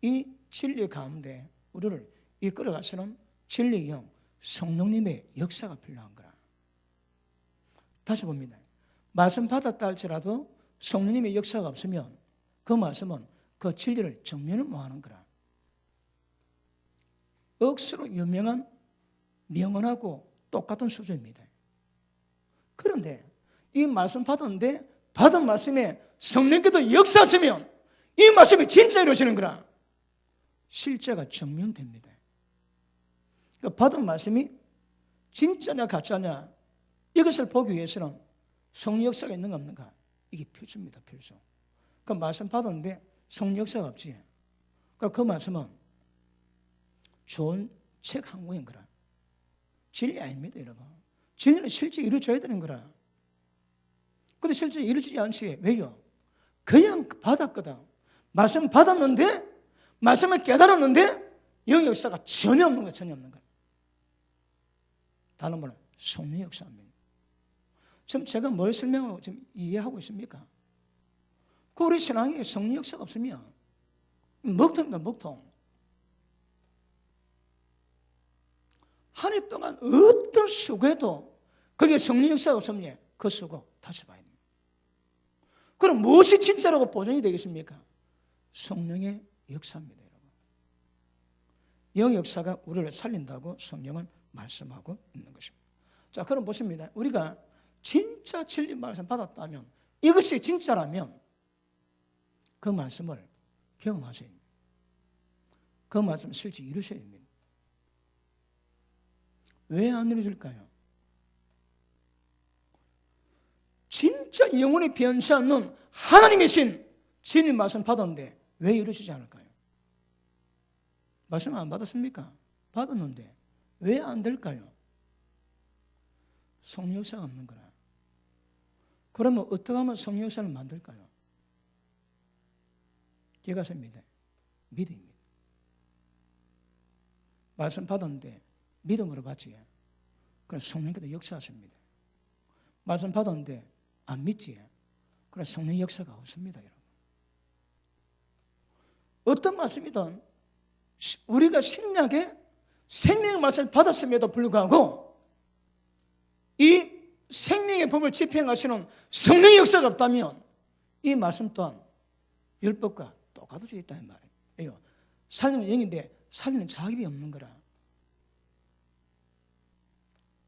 이 진리 가운데 우리를 이끌어가시는 진리의 영, 성령님의 역사가 필요한 거라. 다시 봅니다. 말씀 받았다 할지라도 성령님의 역사가 없으면 그 말씀은 그 진리를 정면을 못하는 거라. 억수로 유명한 명언하고 똑같은 수준입니다. 그런데 이 말씀 받았는데 받은 말씀에 성령께서 역사하시면 이 말씀이 진짜 이루어지는 거라. 실제가 증명됩니다. 그러니까 받은 말씀이 진짜냐 가짜냐 이것을 보기 위해서는 성령 역사가 있는가 없는가 이게 필수입니다. 필수. 그 말씀 받았는데 성령 역사가 없지. 그러니까 그 말씀은 좋은 책 한 권인 거라. 진리 아닙니다, 여러분. 진리는 실제 이루어져야 되는 거라. 근데 실제 이루어지지 않지. 왜요? 그냥 받았거든. 말씀 받았는데 말씀을 깨달았는데 영의 역사가 전혀 없는 거야. 전혀 없는 거야. 다른 말로 성령 역사입니다. 지금 제가 뭘 설명하고 지금 이해하고 있습니까? 그 우리 신앙에 성령 역사가 없으면 먹통입니다. 먹통. 한 해 동안 어떤 수고해도 거기에 성령 역사가 없으면 그 수고 다시 봐야 됩니다. 그럼 무엇이 진짜라고 보존이 되겠습니까? 성령의 역사입니다, 여러분. 영의 역사가 우리를 살린다고 성경은 말씀하고 있는 것입니다. 자, 그럼 보십니다. 우리가 진짜 진리 말씀 받았다면, 이것이 진짜라면 그 말씀을 경험하셔야 됩니다. 그 말씀을 실제 이루셔야 됩니다. 왜 안 이루어질까요? 진짜 영원히 변치 않는 하나님이신 진리 말씀 받았는데 왜 이루어지지 않을까요? 말씀 안 받았습니까? 받았는데 왜 안 될까요? 성령 역사가 없는 거라. 그러면 어떻게 하면 성령 역사를 만들까요? 기가십니다. 믿음입니다. 말씀 받았는데 믿음으로 받지. 그럼 성령께서 역사하십니다. 말씀 받았는데 안 믿지. 그럼 성령 역사가 없습니다, 여러분. 어떤 말씀이든 우리가 신약에 생명의 말씀을 받았음에도 불구하고 이 생명의 법을 집행하시는 성령의 역사가 없다면 이 말씀 또한 율법과 똑같아져 있다는 말이에요. 살리는 영인데 살리는 자격이 없는 거라.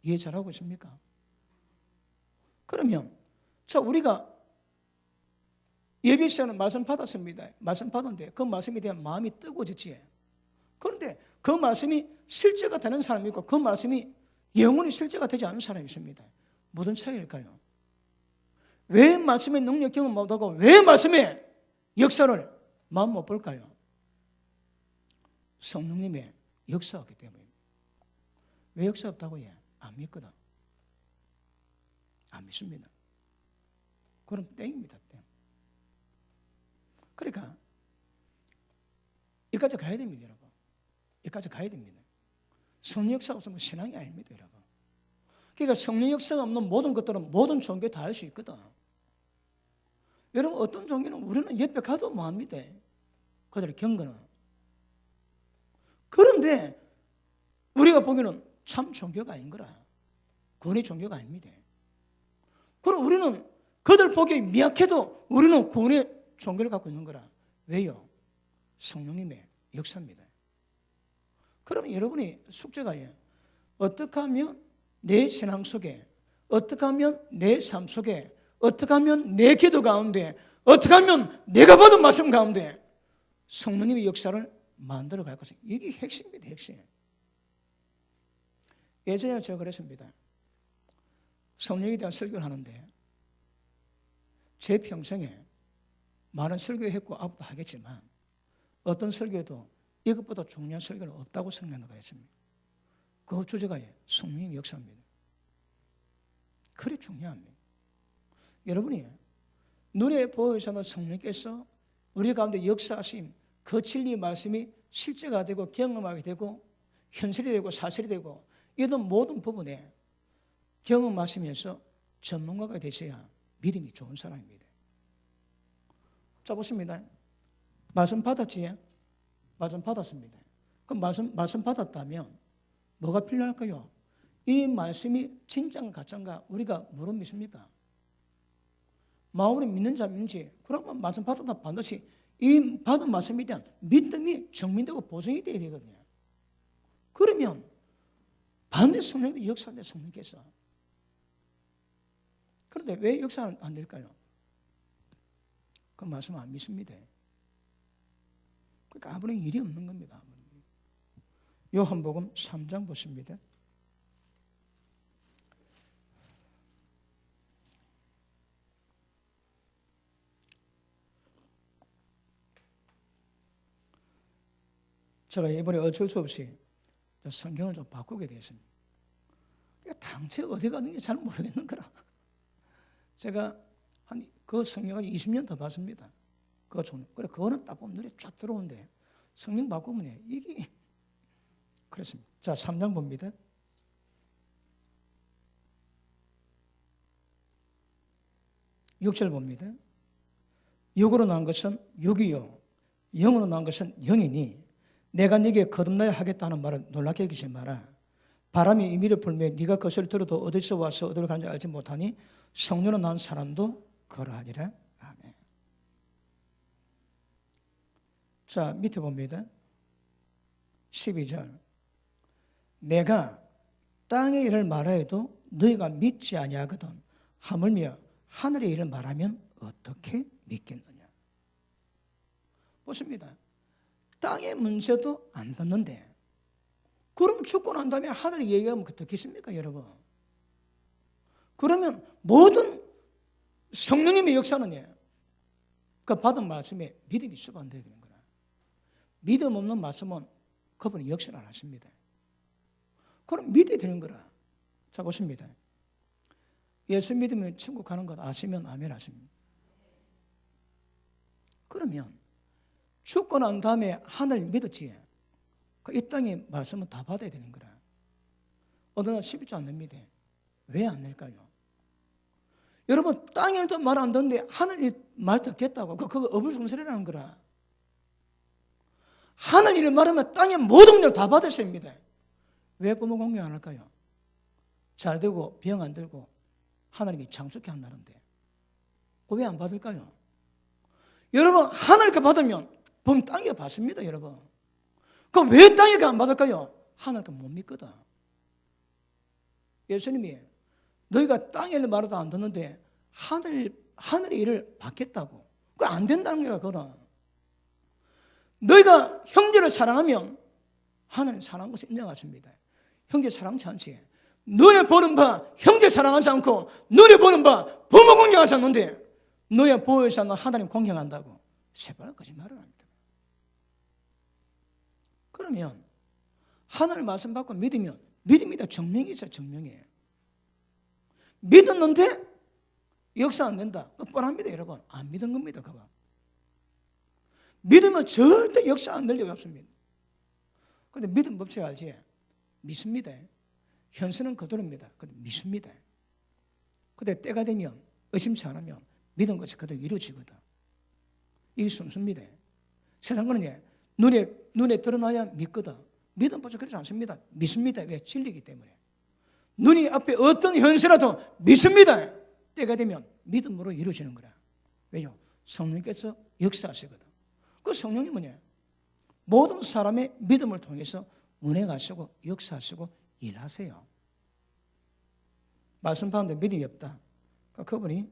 이해 잘하고 있습니까? 그러면 자, 우리가 예비 시간은 말씀 받았습니다. 말씀 받았는데 그 말씀에 대한 마음이 뜨거워졌지. 그런데 그 말씀이 실제가 되는 사람이 있고 그 말씀이 영원히 실제가 되지 않는 사람이 있습니다. 무슨 차이일까요? 왜 말씀의 능력 경험 못하고 왜 말씀의 역사를 마음 못 볼까요? 성령님의 역사가 없기 때문입니다. 왜 역사 없다고 해? 안 믿거든. 안 믿습니다. 그럼 땡입니다. 땡. 그러니까 여기까지 가야 됩니다, 여러분. 여기까지 가야 됩니다. 성령 역사가 없으면 신앙이 아닙니다, 여러분. 그러니까 성령 역사가 없는 모든 것들은 모든 종교에 다 할 수 있거든. 여러분, 어떤 종교는 우리는 옆에 가도 뭐합니다. 그들의 경건은. 그런데 우리가 보기에는 참 종교가 아닌 거라. 구원의 종교가 아닙니다. 그럼 우리는 그들 보기에 미약해도 우리는 구원의 종교를 갖고 있는 거라. 왜요? 성령님의 역사입니다. 그러면 여러분이 숙제가 어떻게 하면 내 신앙 속에, 어떻게 하면 내 삶 속에, 어떻게 하면 내 기도 가운데, 어떻게 하면 내가 받은 말씀 가운데 성령님의 역사를 만들어 갈 것인가. 이게 핵심입니다, 핵심. 예전에 제가 그랬습니다. 성령에 대한 설교를 하는데 제 평생에 많은 설교했고 앞으로도 하겠지만 어떤 설교에도 이것보다 중요한 설교는 없다고 생각을 했습니다. 그 주제가 성령의 역사입니다. 그래 중요합니다. 여러분이 눈에 보여서는 성령께서 우리 가운데 역사하심, 그 진리의 말씀이 실제가 되고 경험하게 되고 현실이 되고 사실이 되고 이런 모든 부분에 경험하시면서 전문가가 되셔야 믿음이 좋은 사람입니다. 자, 보십니다. 말씀 받았지? 말씀 받았습니다. 그럼 말씀 받았다면 뭐가 필요할까요? 이 말씀이 진짜인가 가짜인가 우리가 뭐로 믿습니까? 마음으로 믿는 자인지 그러면 말씀 받았다 반드시 이 받은 말씀에 대한 믿음이 증명되고 보증이 되어야 되거든요. 그러면 반드시 성령의 역사인데 성령께서. 그런데 왜 역사 안 될까요? 그 말씀 안 믿습니다. 그러니까 아무런 일이 없는 겁니다. 요한복음 3장 보십니다. 제가 이번에 어쩔 수 없이 성경을 좀 바꾸게 되었습니다. 당최 어디 갔는지 잘 모르겠는 거라. 제가 그 성경을 20년 더 봤습니다. 그래, 그거는 딱 보면 눈에 쫙 들어오는데 성경 바꾸면 이게 그렇습니다. 자, 3장 봅니다. 육절 봅니다. 육으로 난 것은 육이요 영으로 난 것은 영이니 내가 네게 거듭나야 하겠다는 말을 놀랍게 여기지 마라. 바람이 임의로 불며 네가 그것을 들어도 어디서 와서 어디로 가는지 알지 못하니 성령으로 난 사람도 그러하리라. 아멘. 자, 밑에 봅니다. 12절. 내가 땅의 일을 말하여도 너희가 믿지 아니하거든 하물며 하늘의 일을 말하면 어떻게 믿겠느냐. 보십니다. 땅의 문제도 안 듣는데 그럼 죽고 난 다음에 하늘이 얘기하면 듣겠습니까, 여러분? 그러면 모든 성령님의 역사는 그 받은 말씀에 믿음이 수반되어야 되는 거라. 믿음 없는 말씀은 그분이 역사를 안 하십니다. 그럼 믿어야 되는 거라. 자, 보십니다. 예수 믿으면 천국 가는 것 아시면 아멘 하십니다. 그러면 죽고 난 다음에 하늘 믿었지. 이 땅의 말씀은 다 받아야 되는 거라. 어느 날 11조 안 냅니다. 왜 안 낼까요? 여러분, 땅에도 말 안 듣는데 하늘 말 듣겠다고. 그거 어불성설이라는 거라. 하늘 일을 말하면 땅의 모든 걸 다 받으셔야 합니다. 왜 부모 공경 안 할까요? 잘 되고 병 안 들고 하나님이 장수케 한다는데 왜 안 받을까요? 여러분, 하늘께 받으면 본 땅에 받습니다, 여러분. 그럼 왜 땅에 안 받을까요? 하늘께 못 믿거든. 예수님이 너희가 땅에 있는 말도 안 듣는데 하늘의 일을 받겠다고. 그거 안 된다는 거야, 그거는. 너희가 형제를 사랑하면 하나님 사랑한 것을 인정하십니다. 형제 사랑치 않지. 눈에 보는 바 형제 사랑하지 않고 눈에 보는 바 부모 공경하지 않는데 너희 보여서 하나님 공경한다고. 새빨간 거짓말을 합니다. 그러면 하나님 말씀 받고 믿으면 믿음이다 증명이 있어요. 증명이. 믿었는데 역사 안 된다. 뻔합니다, 여러분. 안 믿은 겁니다, 그거. 믿으면 절대 역사 안 될 리가 없습니다. 그런데 믿음 법칙 알지? 믿습니다. 현실은 그대로입니다. 근데 믿습니다. 근데 때가 되면 의심치 않으면 믿은 것이 그대로 이루어지거든. 이게 순수입니다. 세상 거는 눈에 드러나야 믿거든. 믿음 법칙 그렇지 않습니다. 믿습니다. 왜? 진리이기 때문에. 눈이 앞에 어떤 현실이라도 믿습니다. 때가 되면 믿음으로 이루어지는 거라. 왜요? 성령께서 역사하시거든. 그 성령이 뭐냐? 모든 사람의 믿음을 통해서 운행하시고 역사하시고 일하세요. 말씀 받는데 믿음이 없다. 그분이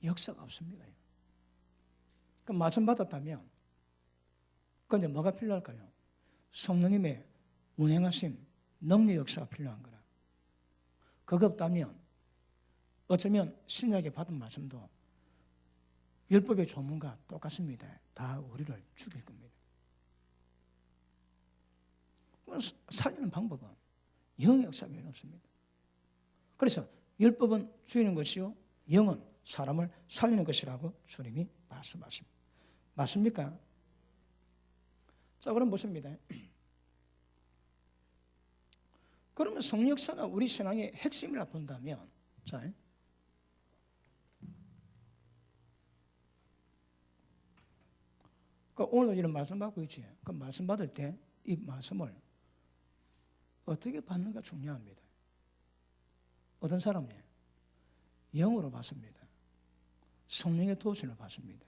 역사가 없습니다. 그럼 말씀 받았다면 그건 이제 뭐가 필요할까요? 성령님의 운행하심, 능력 역사가 필요한 거라. 그거 없다면 어쩌면 신약에 받은 말씀도 율법의 조문과 똑같습니다. 다 우리를 죽일 겁니다. 살리는 방법은 영의 역사 외에는 없습니다. 그래서 율법은 죽이는 것이요 영은 사람을 살리는 것이라고 주님이 말씀하십니다. 맞습니까? 자, 그럼 보십니다. 그러면 성령 역사가 우리 신앙의 핵심이라 본다면, 자, 오늘 이런 말씀 받고 있지. 그 말씀 받을 때 이 말씀을 어떻게 받는가 중요합니다. 어떤 사람이 영으로 받습니다. 성령의 도우심을 받습니다.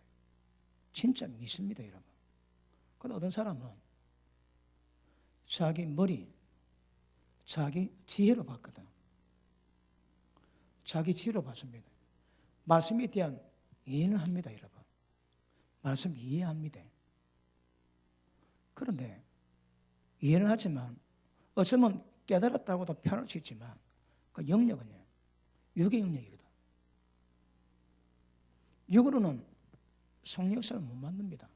진짜 믿습니다, 여러분. 그런데 어떤 사람은 자기 머리, 자기 지혜로 받거든. 자기 지혜로 받습니다. 말씀에 대한 이해는 합니다, 여러분. 말씀 이해합니다. 그런데 이해는 하지만 어쩌면 깨달았다고도 표현할 수 있지만 그 영역은 육의 영역이거든. 육으로는 성령 역사를 못 만듭니다.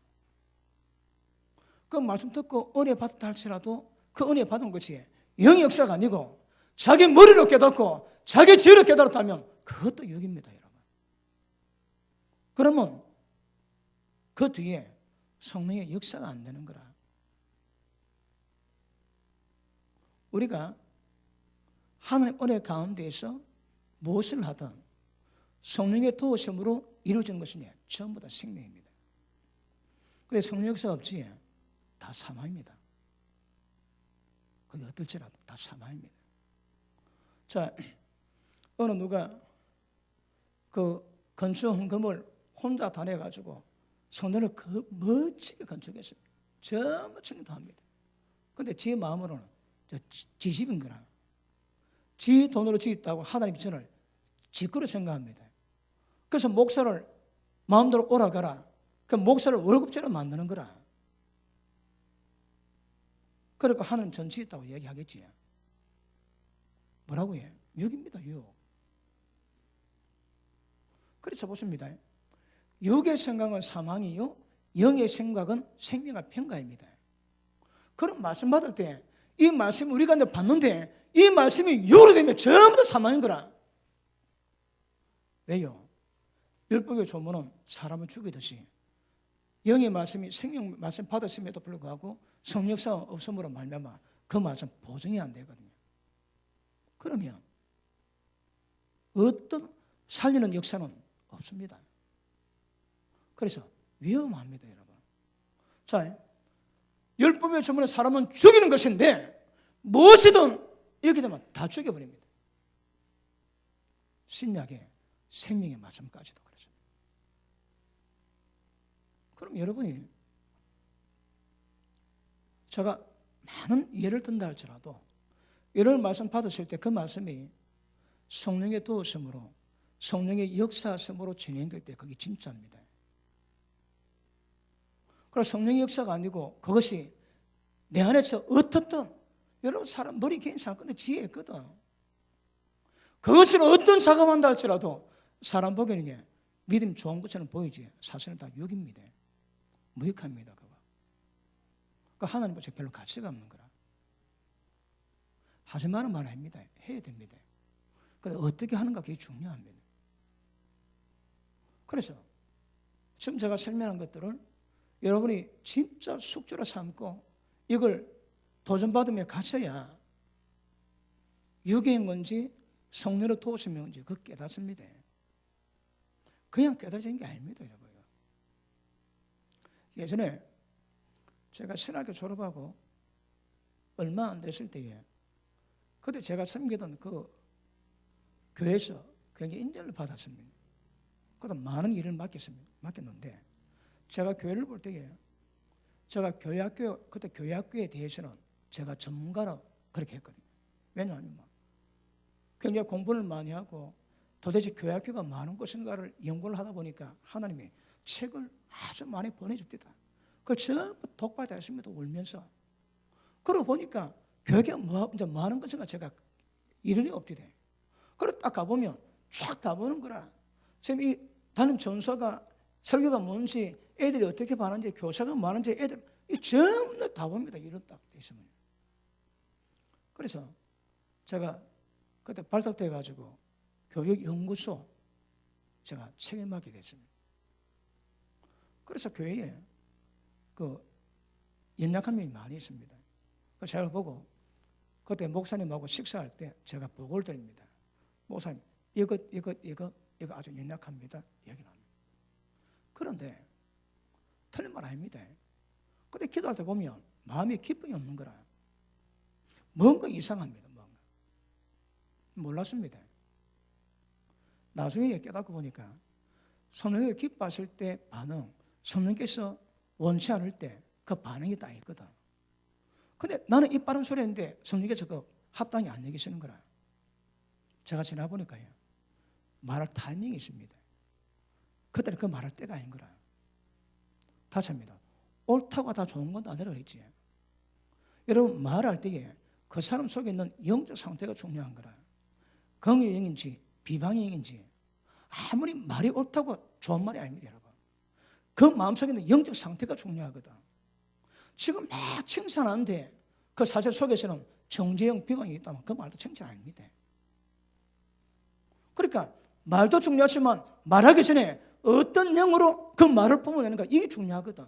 그 말씀 듣고 은혜 받았다 할지라도 그 은혜 받은 것이 영의 역사가 아니고 자기 머리로 깨닫고 자기 지혜로 깨달았다면 그것도 육입니다, 여러분. 그러면 그 뒤에 성령의 역사가 안 되는 거라. 우리가 하나님 은혜 가운데에서 무엇을 하든 성령의 도우심으로 이루어진 것이냐? 전부 다 생명입니다. 그런데 성령 역사가 없지? 다 사망입니다. 그게 어떨지라도 다 사망입니다. 자, 어느 누가 그 건축 헌금을 혼자 다 내가지고 성전을 그 멋지게 건축했습니다. 전부 청도 합니다. 그런데 지 마음으로는 지 집인 거라. 지 돈으로 지었다고 하나님 전을 지 거로 생각합니다. 그래서 목사를 마음대로 오라 가라. 그 목사를 월급제로 만드는 거라. 그러니까 하나님 전 지었다고 얘기하겠지. 뭐라고 해? 육입니다, 육. 그래서 보십니다. 육의 생각은 사망이요 영의 생각은 생명과 평가입니다. 그런 말씀 받을 때 이 말씀이 우리 가운데 받는데 이 말씀이 육으로 되면 전부 다 사망인 거라. 왜요? 율법의 조문은 사람을 죽이듯이 영의 말씀이 생명 말씀 받았음에도 불구하고 성령 역사가 없음으로 말미암아 그 말씀 보증이 안 되거든요. 그러면 어떤 살리는 역사는 없습니다. 그래서 위험합니다, 여러분. 자, 율법의 조문에 사람은 죽이는 것인데 무엇이든 이렇게 되면 다 죽여버립니다. 신약의 생명의 말씀까지도 그렇습니다. 그럼 여러분이 제가 많은 예를 든다 할지라도 이런 말씀 받으실 때 그 말씀이 성령의 도우심으로 성령의 역사심으로 진행될 때 그게 진짜입니다. 그래서 성령의 역사가 아니고 그것이 내 안에서 어떻든 여러분 사람 머리 긴 사람 근데 지혜 있거든. 그것을 어떤 사감한다 할지라도 사람 보기에는 믿음 좋은 것처럼 보이지 사실은 다 욕입니다. 무익합니다. 그거. 그 하나님 앞에 별로 가치가 없는 거라. 하지 말은 말 아닙니다. 해야 됩니다. 그런데 어떻게 하는가 그게 중요합니다. 그래서 지금 제가 설명한 것들을 여러분이 진짜 숙제로 삼고 이걸 도전받으며 가셔야 유괴인 건지 성령으로 도우심인 건지 그거 깨닫습니다. 그냥 깨달아진 게 아닙니다, 여러분. 예전에 제가 신학교 졸업하고 얼마 안 됐을 때에 그때 제가 섬기던 그 교회에서 굉장히 인정을 받았습니다. 그래서 많은 일을 맡겼는데 제가 교회를 볼 때에 제가 그때 교회학교에 대해서는 제가 전문가로 그렇게 했거든요. 왜냐하면 굉장히 공부를 많이 하고 도대체 교회학교가 많은 것인가를 연구를 하다 보니까 하나님이 책을 아주 많이 보내줍니다. 그걸 전부 독파다 했습니다. 울면서. 그러고 보니까 교회가 이제 많은 것인가 제가 이론이 없게 돼. 그러고 딱 가보면 쫙 다 보는 거라. 지금 이 담임 전사가 설교가 뭔지 애들이 어떻게 반하는지 교사가 많은지 애들 이 전부 다 봅니다. 이런 딱 돼 있으면. 그래서 제가 그때 발탁돼 가지고 교육연구소 제가 책임하게 됐습니다. 그래서 교회에 그 연약한 면이 많이 있습니다. 그래서 제가 보고 그때 목사님하고 식사할 때 제가 보고를 드립니다. 목사님 이거 아주 연약합니다. 얘기를 합니다. 그런데 틀린 말 아닙니다. 그때 기도할 때 보면 마음에 기쁨이 없는 거라. 뭔가 이상합니다. 뭔가. 몰랐습니다. 나중에 깨닫고 보니까 성령이 기뻐하실 때 반응, 성령께서 원치 않을 때 그 반응이 딱 있거든. 근데 나는 이 빠른 소리인데 성령께서 그 합당히 안 여기시는 거라. 제가 지나보니까요. 말할 타이밍이 있습니다. 그때는 그 말할 때가 아닌 거라. 다시 합니다. 옳다고 다 좋은 건 아니라 그랬지. 여러분 말할 때에 그 사람 속에 있는 영적 상태가 중요한 거라. 긍의 영인지 비방의 영인지 아무리 말이 옳다고 좋은 말이 아닙니다, 여러분. 그 마음속에 있는 영적 상태가 중요하거든. 지금 막 칭찬하는데 그 사실 속에서는 정죄형 비방이 있다면 그 말도 칭찬 아닙니다. 그러니까 말도 중요하지만 말하기 전에 어떤 영으로 그 말을 뿜어내는가 이게 중요하거든.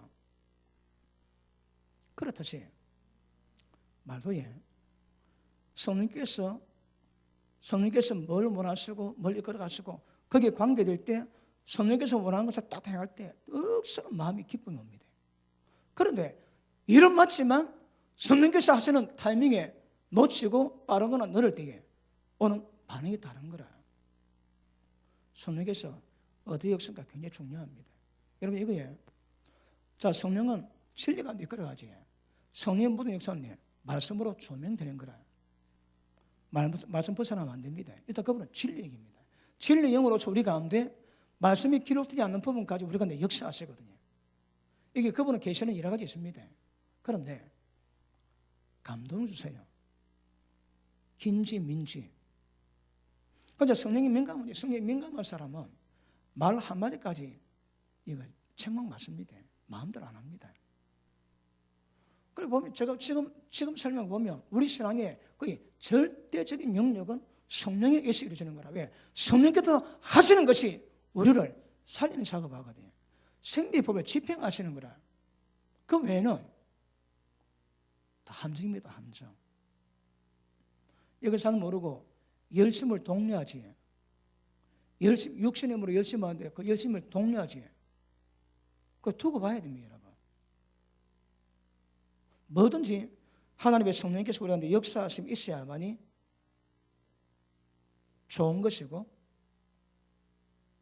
그렇듯이 말도 성령께서 뭘 원하시고 뭘 이끌어가시고 거기에 관계될 때 성령께서 원하는 것을 딱 행할 때 억수로 마음이 기쁨이 옵니다. 그런데 일은 맞지만 성령께서 하시는 타이밍에 놓치고 빠른 거나 느릴 때에 오는 반응이 다른 거라. 성령께서 어디에 역사가 굉장히 중요합니다. 여러분 이거예요. 자, 성령은 진리가 이끌어가지. 성령의 모든 역사는 말씀으로 조명되는 거라. 말씀 벗어나면 안 됩니다. 일단 그분은 진리 얘기입니다. 진리 영으로서 우리 가운데 말씀이 기록되지 않는 부분까지 우리 가운데 역사하시거든요. 이게 그분은 계시는 여러 가지 있습니다. 그런데 감동을 주세요. 긴지 민지. 그런데 성령이 민감한 사람은 말 한마디까지 이거 책망 맞습니다. 마음대로 안 합니다. 그리고 보면 제가 지금 설명 보면 우리 신앙의 거의 절대적인 영역은 성령에 의해서 이루어지는 거라. 왜? 성령께서 하시는 것이 우리를 살리는 작업하거든요. 생리법을 집행하시는 거라. 그 외에는 다 함정입니다. 함정. 이걸 잘 모르고 열심을 독려하지. 육신의 힘으로 열심히 하는데 그 열심을 독려하지. 그거 두고 봐야 됩니다, 여러분. 뭐든지 하나님의 성령께서 우리한테 역사하심이 있어야만이 좋은 것이고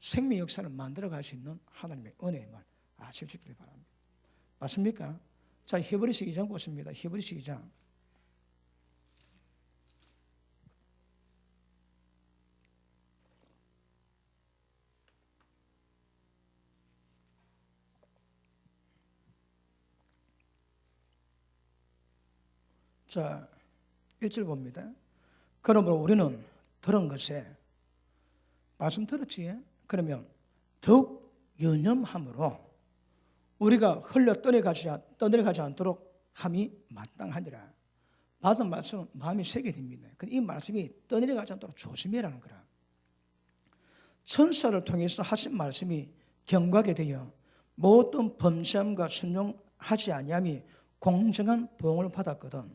생명 역사를 만들어갈 수 있는 하나님의 은혜의 말 아실 수 있기를 바랍니다. 맞습니까? 자, 히브리서 2장 보십니다. 히브리서 2장. 자, 1절 봅니다. 그러므로 우리는 들은 것에 말씀 들었지? 그러면 더욱 연념함으로 우리가 흘려 떠내가지 않도록 함이 마땅하니라. 받은 말씀은 마음이 새게 됩니다. 이 말씀이 떠내려가지 않도록 조심해라는 거라. 천사를 통해서 하신 말씀이 경고하게 되어 모든 범죄함과 순종하지 아니함이 공정한 보응을 받았거든.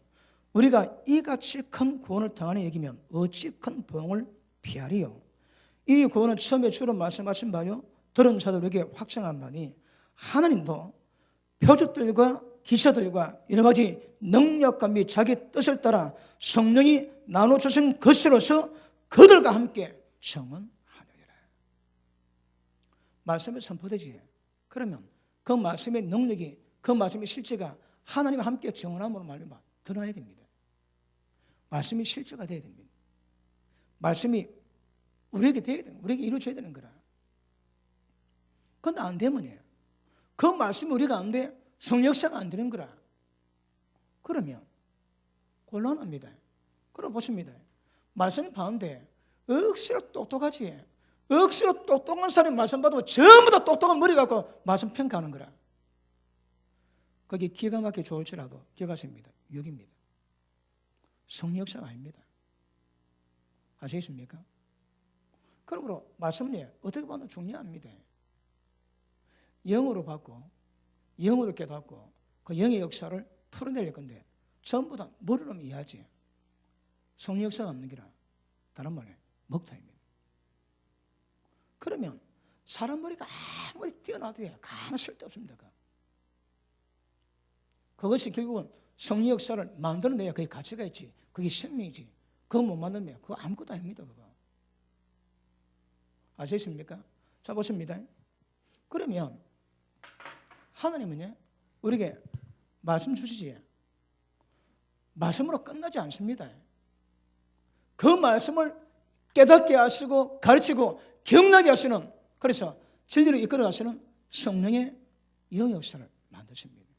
우리가 이같이 큰 구원을 당하는 얘기면 어찌 큰 보응을 피하리요. 이 구원은 처음에 주로 말씀하신 바요 들은 자들에게 확정한 바니 하나님도 표적들과 기사들과 여러 가지 능력과 및 자기 뜻을 따라 성령이 나눠주신 것으로서 그들과 함께 정언하느니라. 말씀이 선포되지. 그러면 그 말씀의 능력이, 그 말씀의 실제가 하나님과 함께 정언함으로 말미암아 드러나야 됩니다. 말씀이 실제가 돼야 됩니다. 말씀이 우리에게 돼야 되는, 우리에게 이루어져야 되는 거라. 그런데 안 되면요, 그 말씀이 우리가 안 돼, 성역사가 안 되는 거라. 그러면 곤란합니다. 그럼 보십니다. 말씀이 많은데 억지로 똑똑하지. 억지로 똑똑한 사람이 말씀 받으면 전부 다 똑똑한 머리 갖고 말씀 평가하는 거라. 거기 기가 막히게 좋을지라도 기억하십니다. 육입니다. 성역사가 아닙니다. 아시겠습니까? 그러므로 말씀은 어떻게 보면 중요합니다. 영으로 받고 영으로 깨닫고 그 영의 역사를 풀어낼 건데 전부 다 머리로 이해하지. 성령 역사가 없는 기라. 다른 말에 먹타입니다. 그러면 사람 머리가 아무리 뛰어나도 가만 쓸데없습니다. 그것이 결국은 성령 역사를 만들어내야 그게 가치가 있지. 그게 생명이지. 그거 못 만들면 그거 아무것도 아닙니다. 그거. 아시겠습니까? 자, 보십니다. 그러면 하나님은 우리에게 말씀 주시지. 말씀으로 끝나지 않습니다. 그 말씀을 깨닫게 하시고 가르치고 기억나게 하시는, 그래서 진리로 이끌어 가시는 성령의 영 역사를 만드십니다.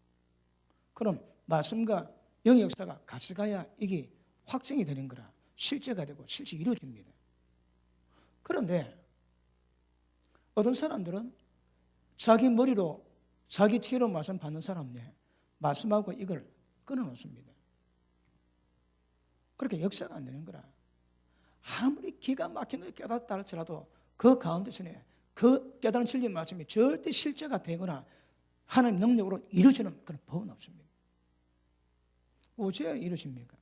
그럼 말씀과 영 역사가 같이 가야 이게 확증이 되는 거라. 실제가 되고 실제 이루어집니다. 그런데 어떤 사람들은 자기 머리로 자기 지혜로 말씀 받는 사람은 말씀하고 이걸 끊어놓습니다. 그렇게 역사가 안 되는 거라. 아무리 기가 막힌 걸 깨닫다 할지라도 그 가운데서는 그 깨달은 진리 말씀이 절대 실제가 되거나 하나님 능력으로 이루어지는 그런 법은 없습니다. 어찌해야 이루어집니까?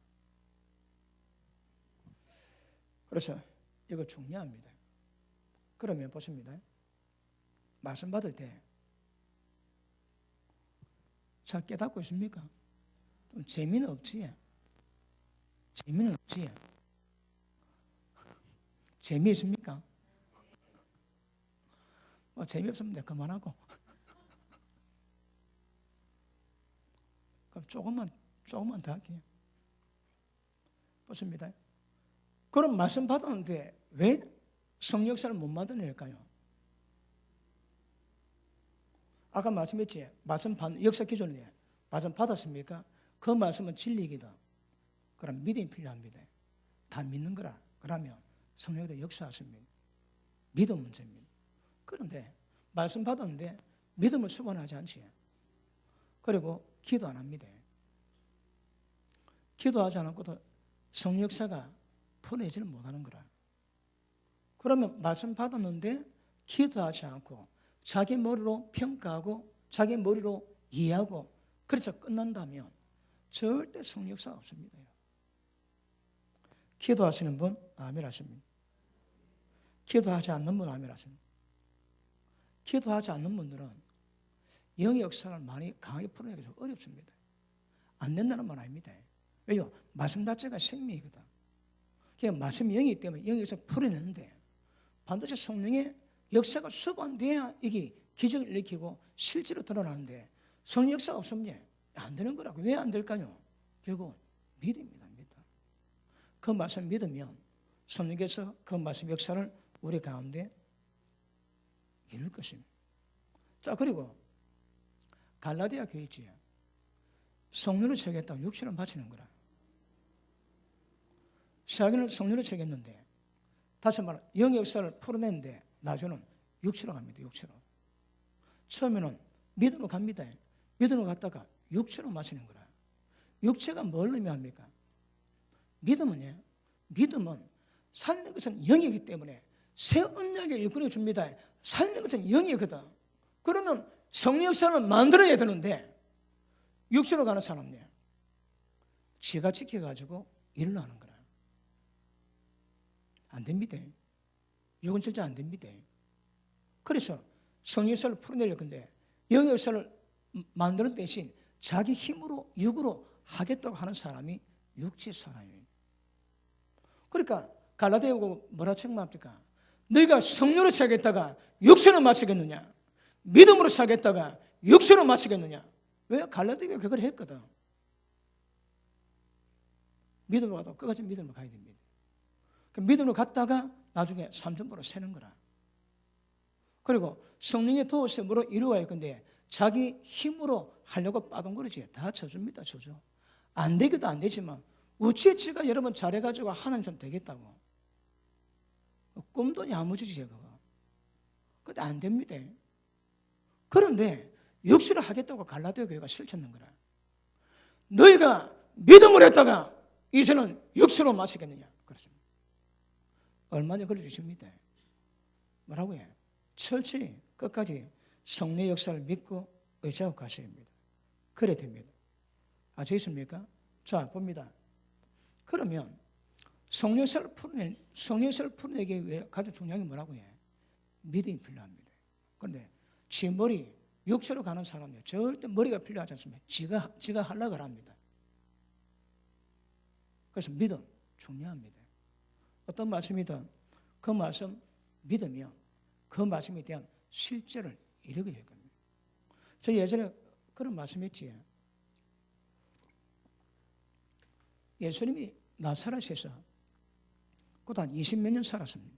그래서 이거 중요합니다. 그러면 보십니다. 말씀 받을 때 잘 깨닫고 있습니까? 좀 재미는 없지. 재미는 없지. 재미있습니까? 재미없으면 이제 그만하고. 그럼 조금만 더 할게요. 보십니다. 그럼 말씀 받았는데 왜 성역사를 못 만들어낼까요? 아까 말씀했지. 말씀 역사 기준에 말씀 받았습니까? 그 말씀은 진리이기다. 그럼 믿음이 필요합니다. 다 믿는 거라. 그러면 성령이 역사하십니다. 믿음 문제입니다. 그런데 말씀 받았는데 믿음을 수반하지 않지. 그리고 기도 안 합니다. 기도하지 않고도 성령 역사가 풀어내지를 못하는 거라. 그러면 말씀 받았는데 기도하지 않고 자기 머리로 평가하고 자기 머리로 이해하고 그래서 끝난다면 절대 성령 역사가 없습니다. 기도하시는 분 아멘 하십니다. 기도하지 않는 분 아멘 하십니다. 기도하지 않는 분들은 영의 역사를 많이 강하게 풀어내기 좀 어렵습니다. 안 된다는 말 아닙니다. 왜요? 말씀 자체가 생명이거든. 그냥 말씀이 영이기 때문에 영의 역사를 풀어내는데 반드시 성령의 역사가 수반돼야 이게 기적을 일으키고 실제로 드러나는데 성령 역사가 없으면 안 되는 거라고. 왜 안 될까요? 결국 믿음입니다. 믿음. 그 말씀 믿으면 성령께서 그 말씀 역사를 우리 가운데 이룰 것입니다. 자, 그리고 갈라디아 교회 있지요. 성령을 채우겠다고 육체를 바치는 거라. 시작에는 성령을 채우겠는데 다시 말해 영의 역사를 풀어내는데 나중에는 육체로 갑니다. 육체로. 처음에는 믿음으로 갑니다. 믿음으로 갔다가 육체로 마치는 거라. 육체가 뭘 의미합니까? 믿음은요. 믿음은 살리는 것은 영이기 때문에 새 언약의 일꾼을 줍니다. 살리는 것은 영이거든. 그러면 성령 역사를 만들어야 되는데 육체로 가는 사람이에요. 지가 지켜가지고 일을 하는 거라. 안 됩니다. 이건 절대 안 됩니다. 그래서 성령 역사를 풀어내려고 하는데 영의 역사를 만드는 대신 자기 힘으로 육으로 하겠다고 하는 사람이 육체 사람이에요. 그러니까 갈라디아고 뭐라 책망합니까? 너희가 성령으로 차겠다가 육체로 마치겠느냐? 믿음으로 차겠다가 육체로 마치겠느냐? 왜? 갈라디아가 그걸 했거든. 믿음으로 가도 끝까지 믿음으로 가야 됩니다. 믿음으로 갔다가 나중에 삼천포로 세는 거라. 그리고 성령의 도우심으로 이루어야 할 건데 자기 힘으로 하려고 빠동거리지. 다 쳐줍니다. 쳐줘. 안 되기도 안 되지만 우체치가 여러분 잘해가지고 하나님 좀 되겠다고. 꿈도 야무지지 그거. 근데 안 됩니다. 그런데 육체를 하겠다고 갈라디아 교회가 실천한 거라. 너희가 믿음을 했다가 이제는 육체로 마치겠느냐. 그렇습니다. 얼마나 걸려주십니다. 뭐라고 해? 철저히 끝까지 성령의 역사를 믿고 의지하고 가셔야 합니다. 그래야 됩니다. 아시겠습니까? 자, 봅니다. 그러면 성령 역사를 풀어내기 위해 가장 중요한 게 뭐라고 해? 믿음이 필요합니다. 그런데 지 머리, 육체로 가는 사람은 절대 머리가 필요하지 않습니다. 지가 하려고 합니다. 그래서 믿음 중요합니다. 어떤 말씀이든 그 말씀 믿으면 그 말씀에 대한 실제를 이루게 될 겁니다. 저 예전에 그런 말씀했지. 예수님이 나사렛에서 곧 한 20몇 년 살았습니다.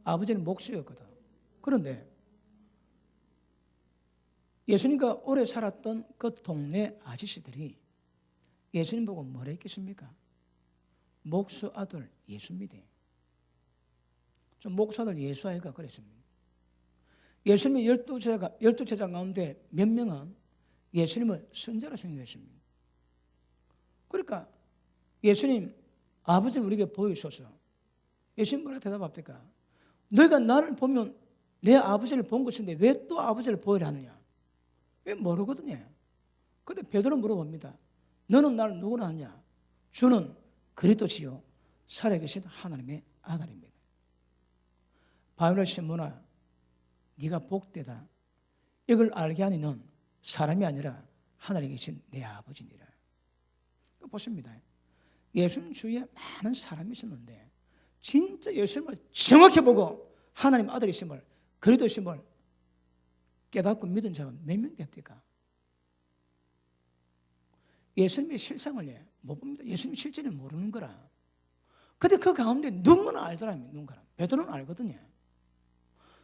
아버지는 목수였거든. 그런데 예수님과 오래 살았던 그 동네 아저씨들이 예수님 보고 뭐라 했겠습니까? 목수 아들 예수입니다. 좀 목수 아들 예수아이가 그랬습니다. 예수님의 12제자 가운데 몇 명은 예수님을 선자로 생각했습니다. 그러니까 예수님 아버지는 우리에게 보여주셔서 예수님 뭐라 대답합니까? 너희가 나를 보면 내 아버지를 본 것인데 왜 또 아버지를 보이려 하느냐? 왜 모르거든요. 그런데 베드로 물어봅니다. 너는 나를 누구라 하냐? 주는 그리스도시요 살아계신 하나님의 아들입니다. 바울의 신문아 네가 복되다. 이걸 알게 하니 넌 사람이 아니라 하늘에 계신 내 아버지니라. 보십니다. 예수님 주위에 많은 사람이 있었는데 진짜 예수님을 정확히 보고 하나님 아들이심을 그리스도심을 깨닫고 믿은 자가 몇 명 됩니까? 예수님의 실상을 못 봅니다. 예수님 실제를 모르는 거라. 근데 그 가운데 누구는 알더라. 누군가. 베드로는 알거든요.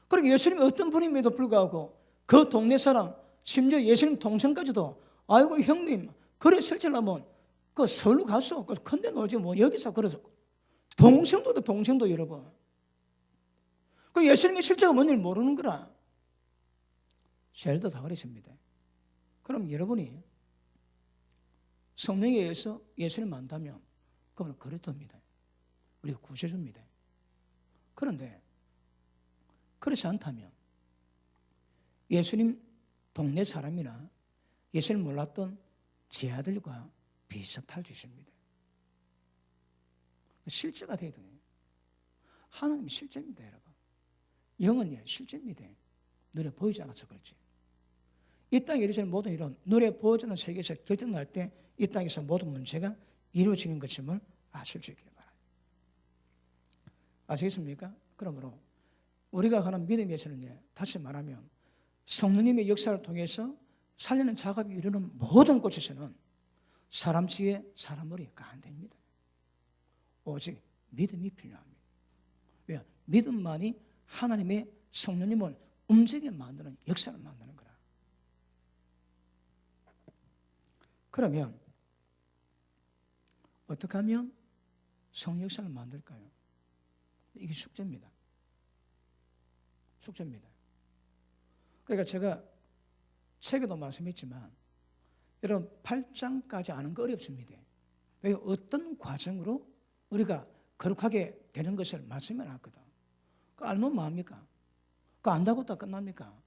그리고 예수님이 어떤 분임에도 불구하고 그 동네 사람 심지어 예수님 동생까지도 아이고 형님 그래 실제로 하면 그 서울로 가서 큰데 놀지 뭐 여기서 그래서 동생도 여러분. 그 예수님의 실제가 뭔지 모르는 거라. 젤도 다 그랬습니다. 그럼 여러분이 성령에 의해서 예수를 만나면 그분은 그리스도입니다. 우리가 구세주입니다. 그런데 그렇지 않다면 예수님 동네 사람이나 예수를 몰랐던 제 아들과 비슷할 짓입니다. 실제가 돼야 돼요. 하나님이 실제입니다, 여러분. 영은 실제입니다. 눈에 보이지 않아서 그렇지. 이 땅에 이루어지는 모든 일은 눈에 보이지 않는 세계에서 결정날 때 이 땅에서 모든 문제가 이루어지는 것임을 아실 수 있기를 바랍니다. 아시겠습니까? 그러므로 우리가 하는 믿음에서는 다시 말하면 성령님의 역사를 통해서 살리는 작업이 이루는 모든 곳에서는 사람 지혜, 사람 머리가 안 됩니다. 오직 믿음이 필요합니다. 왜? 믿음만이 하나님의 성령님을 움직이게 만드는 역사를 만드는 거라. 그러면 어떻게 하면 성령 역사를 만들까요? 이게 숙제입니다. 숙제입니다. 그러니까 제가 책에도 말씀했지만 여러분 8장까지 아는 거 어렵습니다. 왜? 어떤 과정으로 우리가 거룩하게 되는 것을 말씀해 놨거든. 그거 알면 뭐합니까? 그거 안다고 다 끝납니까?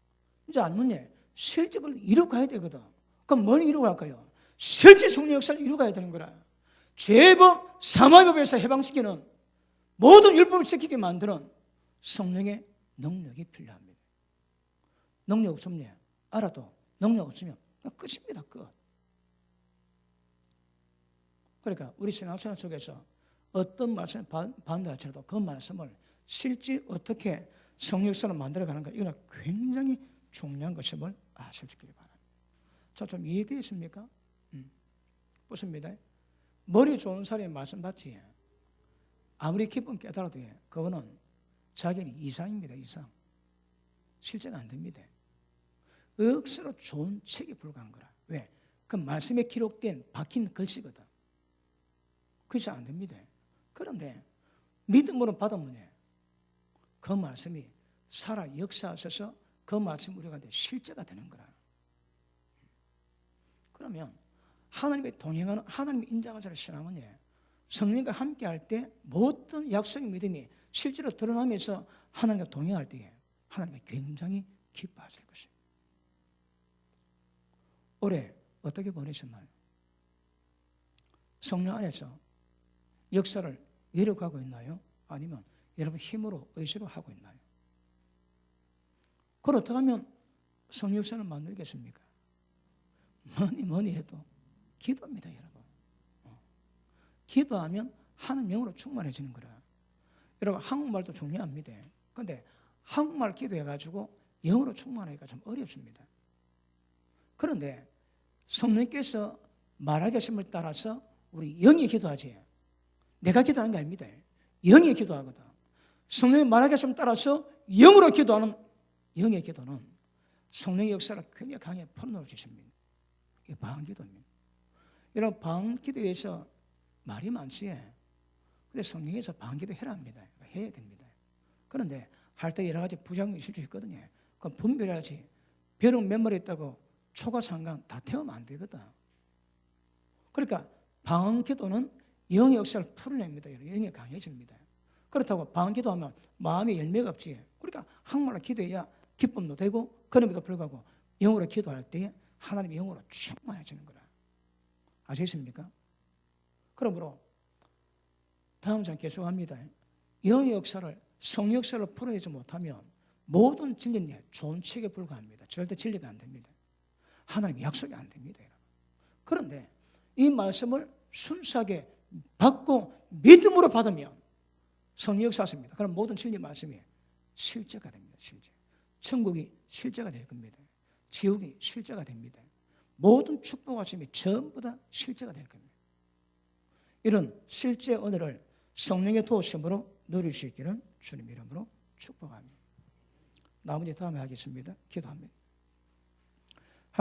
이제 알면 실직을 이루어가야 되거든. 그럼 뭘 이루어갈까요? 실제 성령 역사를 이루어가야 되는 거라. 죄법, 사마법에서 해방시키는 모든 율법을 지키게 만드는 성령의 능력이 필요합니다. 능력 없으면 알아도 능력 없으면 끝입니다. 끝. 그러니까 우리 신앙생활 속에서 어떤 말씀을 받는다 할지라도 그 말씀을 실제 어떻게 성령 역사를 만들어가는가 이건 굉장히 중요한 것임을 아실 수 있기를 바랍니다. 자, 좀 이해되십니까? 보십니다. 머리 좋은 사람이 말씀 받지 아무리 기쁨 깨달아도 그거는 자기는 이상입니다. 이상. 실제가 안 됩니다. 억수로 좋은 책에 불과한 거라. 왜? 그 말씀에 기록된 박힌 글씨거든. 그래서 안 됩니다. 그런데 믿음으로 받으면 그 말씀이 살아 역사하셔서 그 말씀이 우리한테 실제가 되는 거라. 그러면 하나님의 동행하는 하나님의 인자가 자를 신앙은 성령과 함께 할 때 모든 약속의 믿음이 실제로 드러나면서 하나님과 동행할 때에 하나님이 굉장히 기뻐하실 것입니다. 올해 어떻게 보내셨나요? 성령 안에서 역사를 이뤄가고 있나요? 아니면 여러분 힘으로 의지로 하고 있나요? 그걸 어떻게 하면 성령 역사를 만들겠습니까? 뭐니 해도 기도입니다, 여러분. 기도하면 하나님 영으로 충만해지는 거라. 여러분 한국말도 중요합니다. 그런데 한국말 기도해가지고 영으로 충만하기가 좀 어렵습니다. 그런데 성령께서 말하게 하심을 따라서 우리 영이 기도하지. 내가 기도하는 게 아닙니다. 영이 기도하거든. 성령이 말하게 하심을 따라서 영으로 기도하는 영의 기도는 성령의 역사를 굉장히 강하게 풀어놓을 주십니다. 이게 방언기도입니다. 여러분 방언기도에서 말이 많지. 근데 성령에서 방언기도 해랍니다. 해야 됩니다. 그런데 할 때 여러 가지 부작용이 있을 수 있거든요. 그럼 분별해야지. 벼룩 몇 마리 있다고 초가상간 다 태우면 안 되거든. 그러니까 방언기도는 영의 역사를 풀어냅니다. 영이 강해집니다. 그렇다고 방언기도하면 마음에 열매가 없지. 그러니까 한국말로 기도해야 기쁨도 되고 그럼에도 불구하고 영어로 기도할 때 하나님의 영으로 충만해지는 거라. 아시겠습니까? 그러므로 다음 장 계속합니다. 영의 역사를 성령 역사를 풀어내지 못하면 모든 진리는 좋은 책에 불과합니다. 절대 진리가 안 됩니다. 하나님의 약속이 안 됩니다. 그런데 이 말씀을 순수하게 받고 믿음으로 받으면 성령 역사하십니다. 그럼 모든 진리 말씀이 실제가 됩니다. 실제. 천국이 실제가 될 겁니다. 지옥이 실제가 됩니다. 모든 축복하심이 전부 다 실제가 될 겁니다. 이런 실제 은혜를 성령의 도우심으로 누릴 수 있기를 주님 이름으로 축복합니다. 나머지 다음에 하겠습니다. 기도합니다.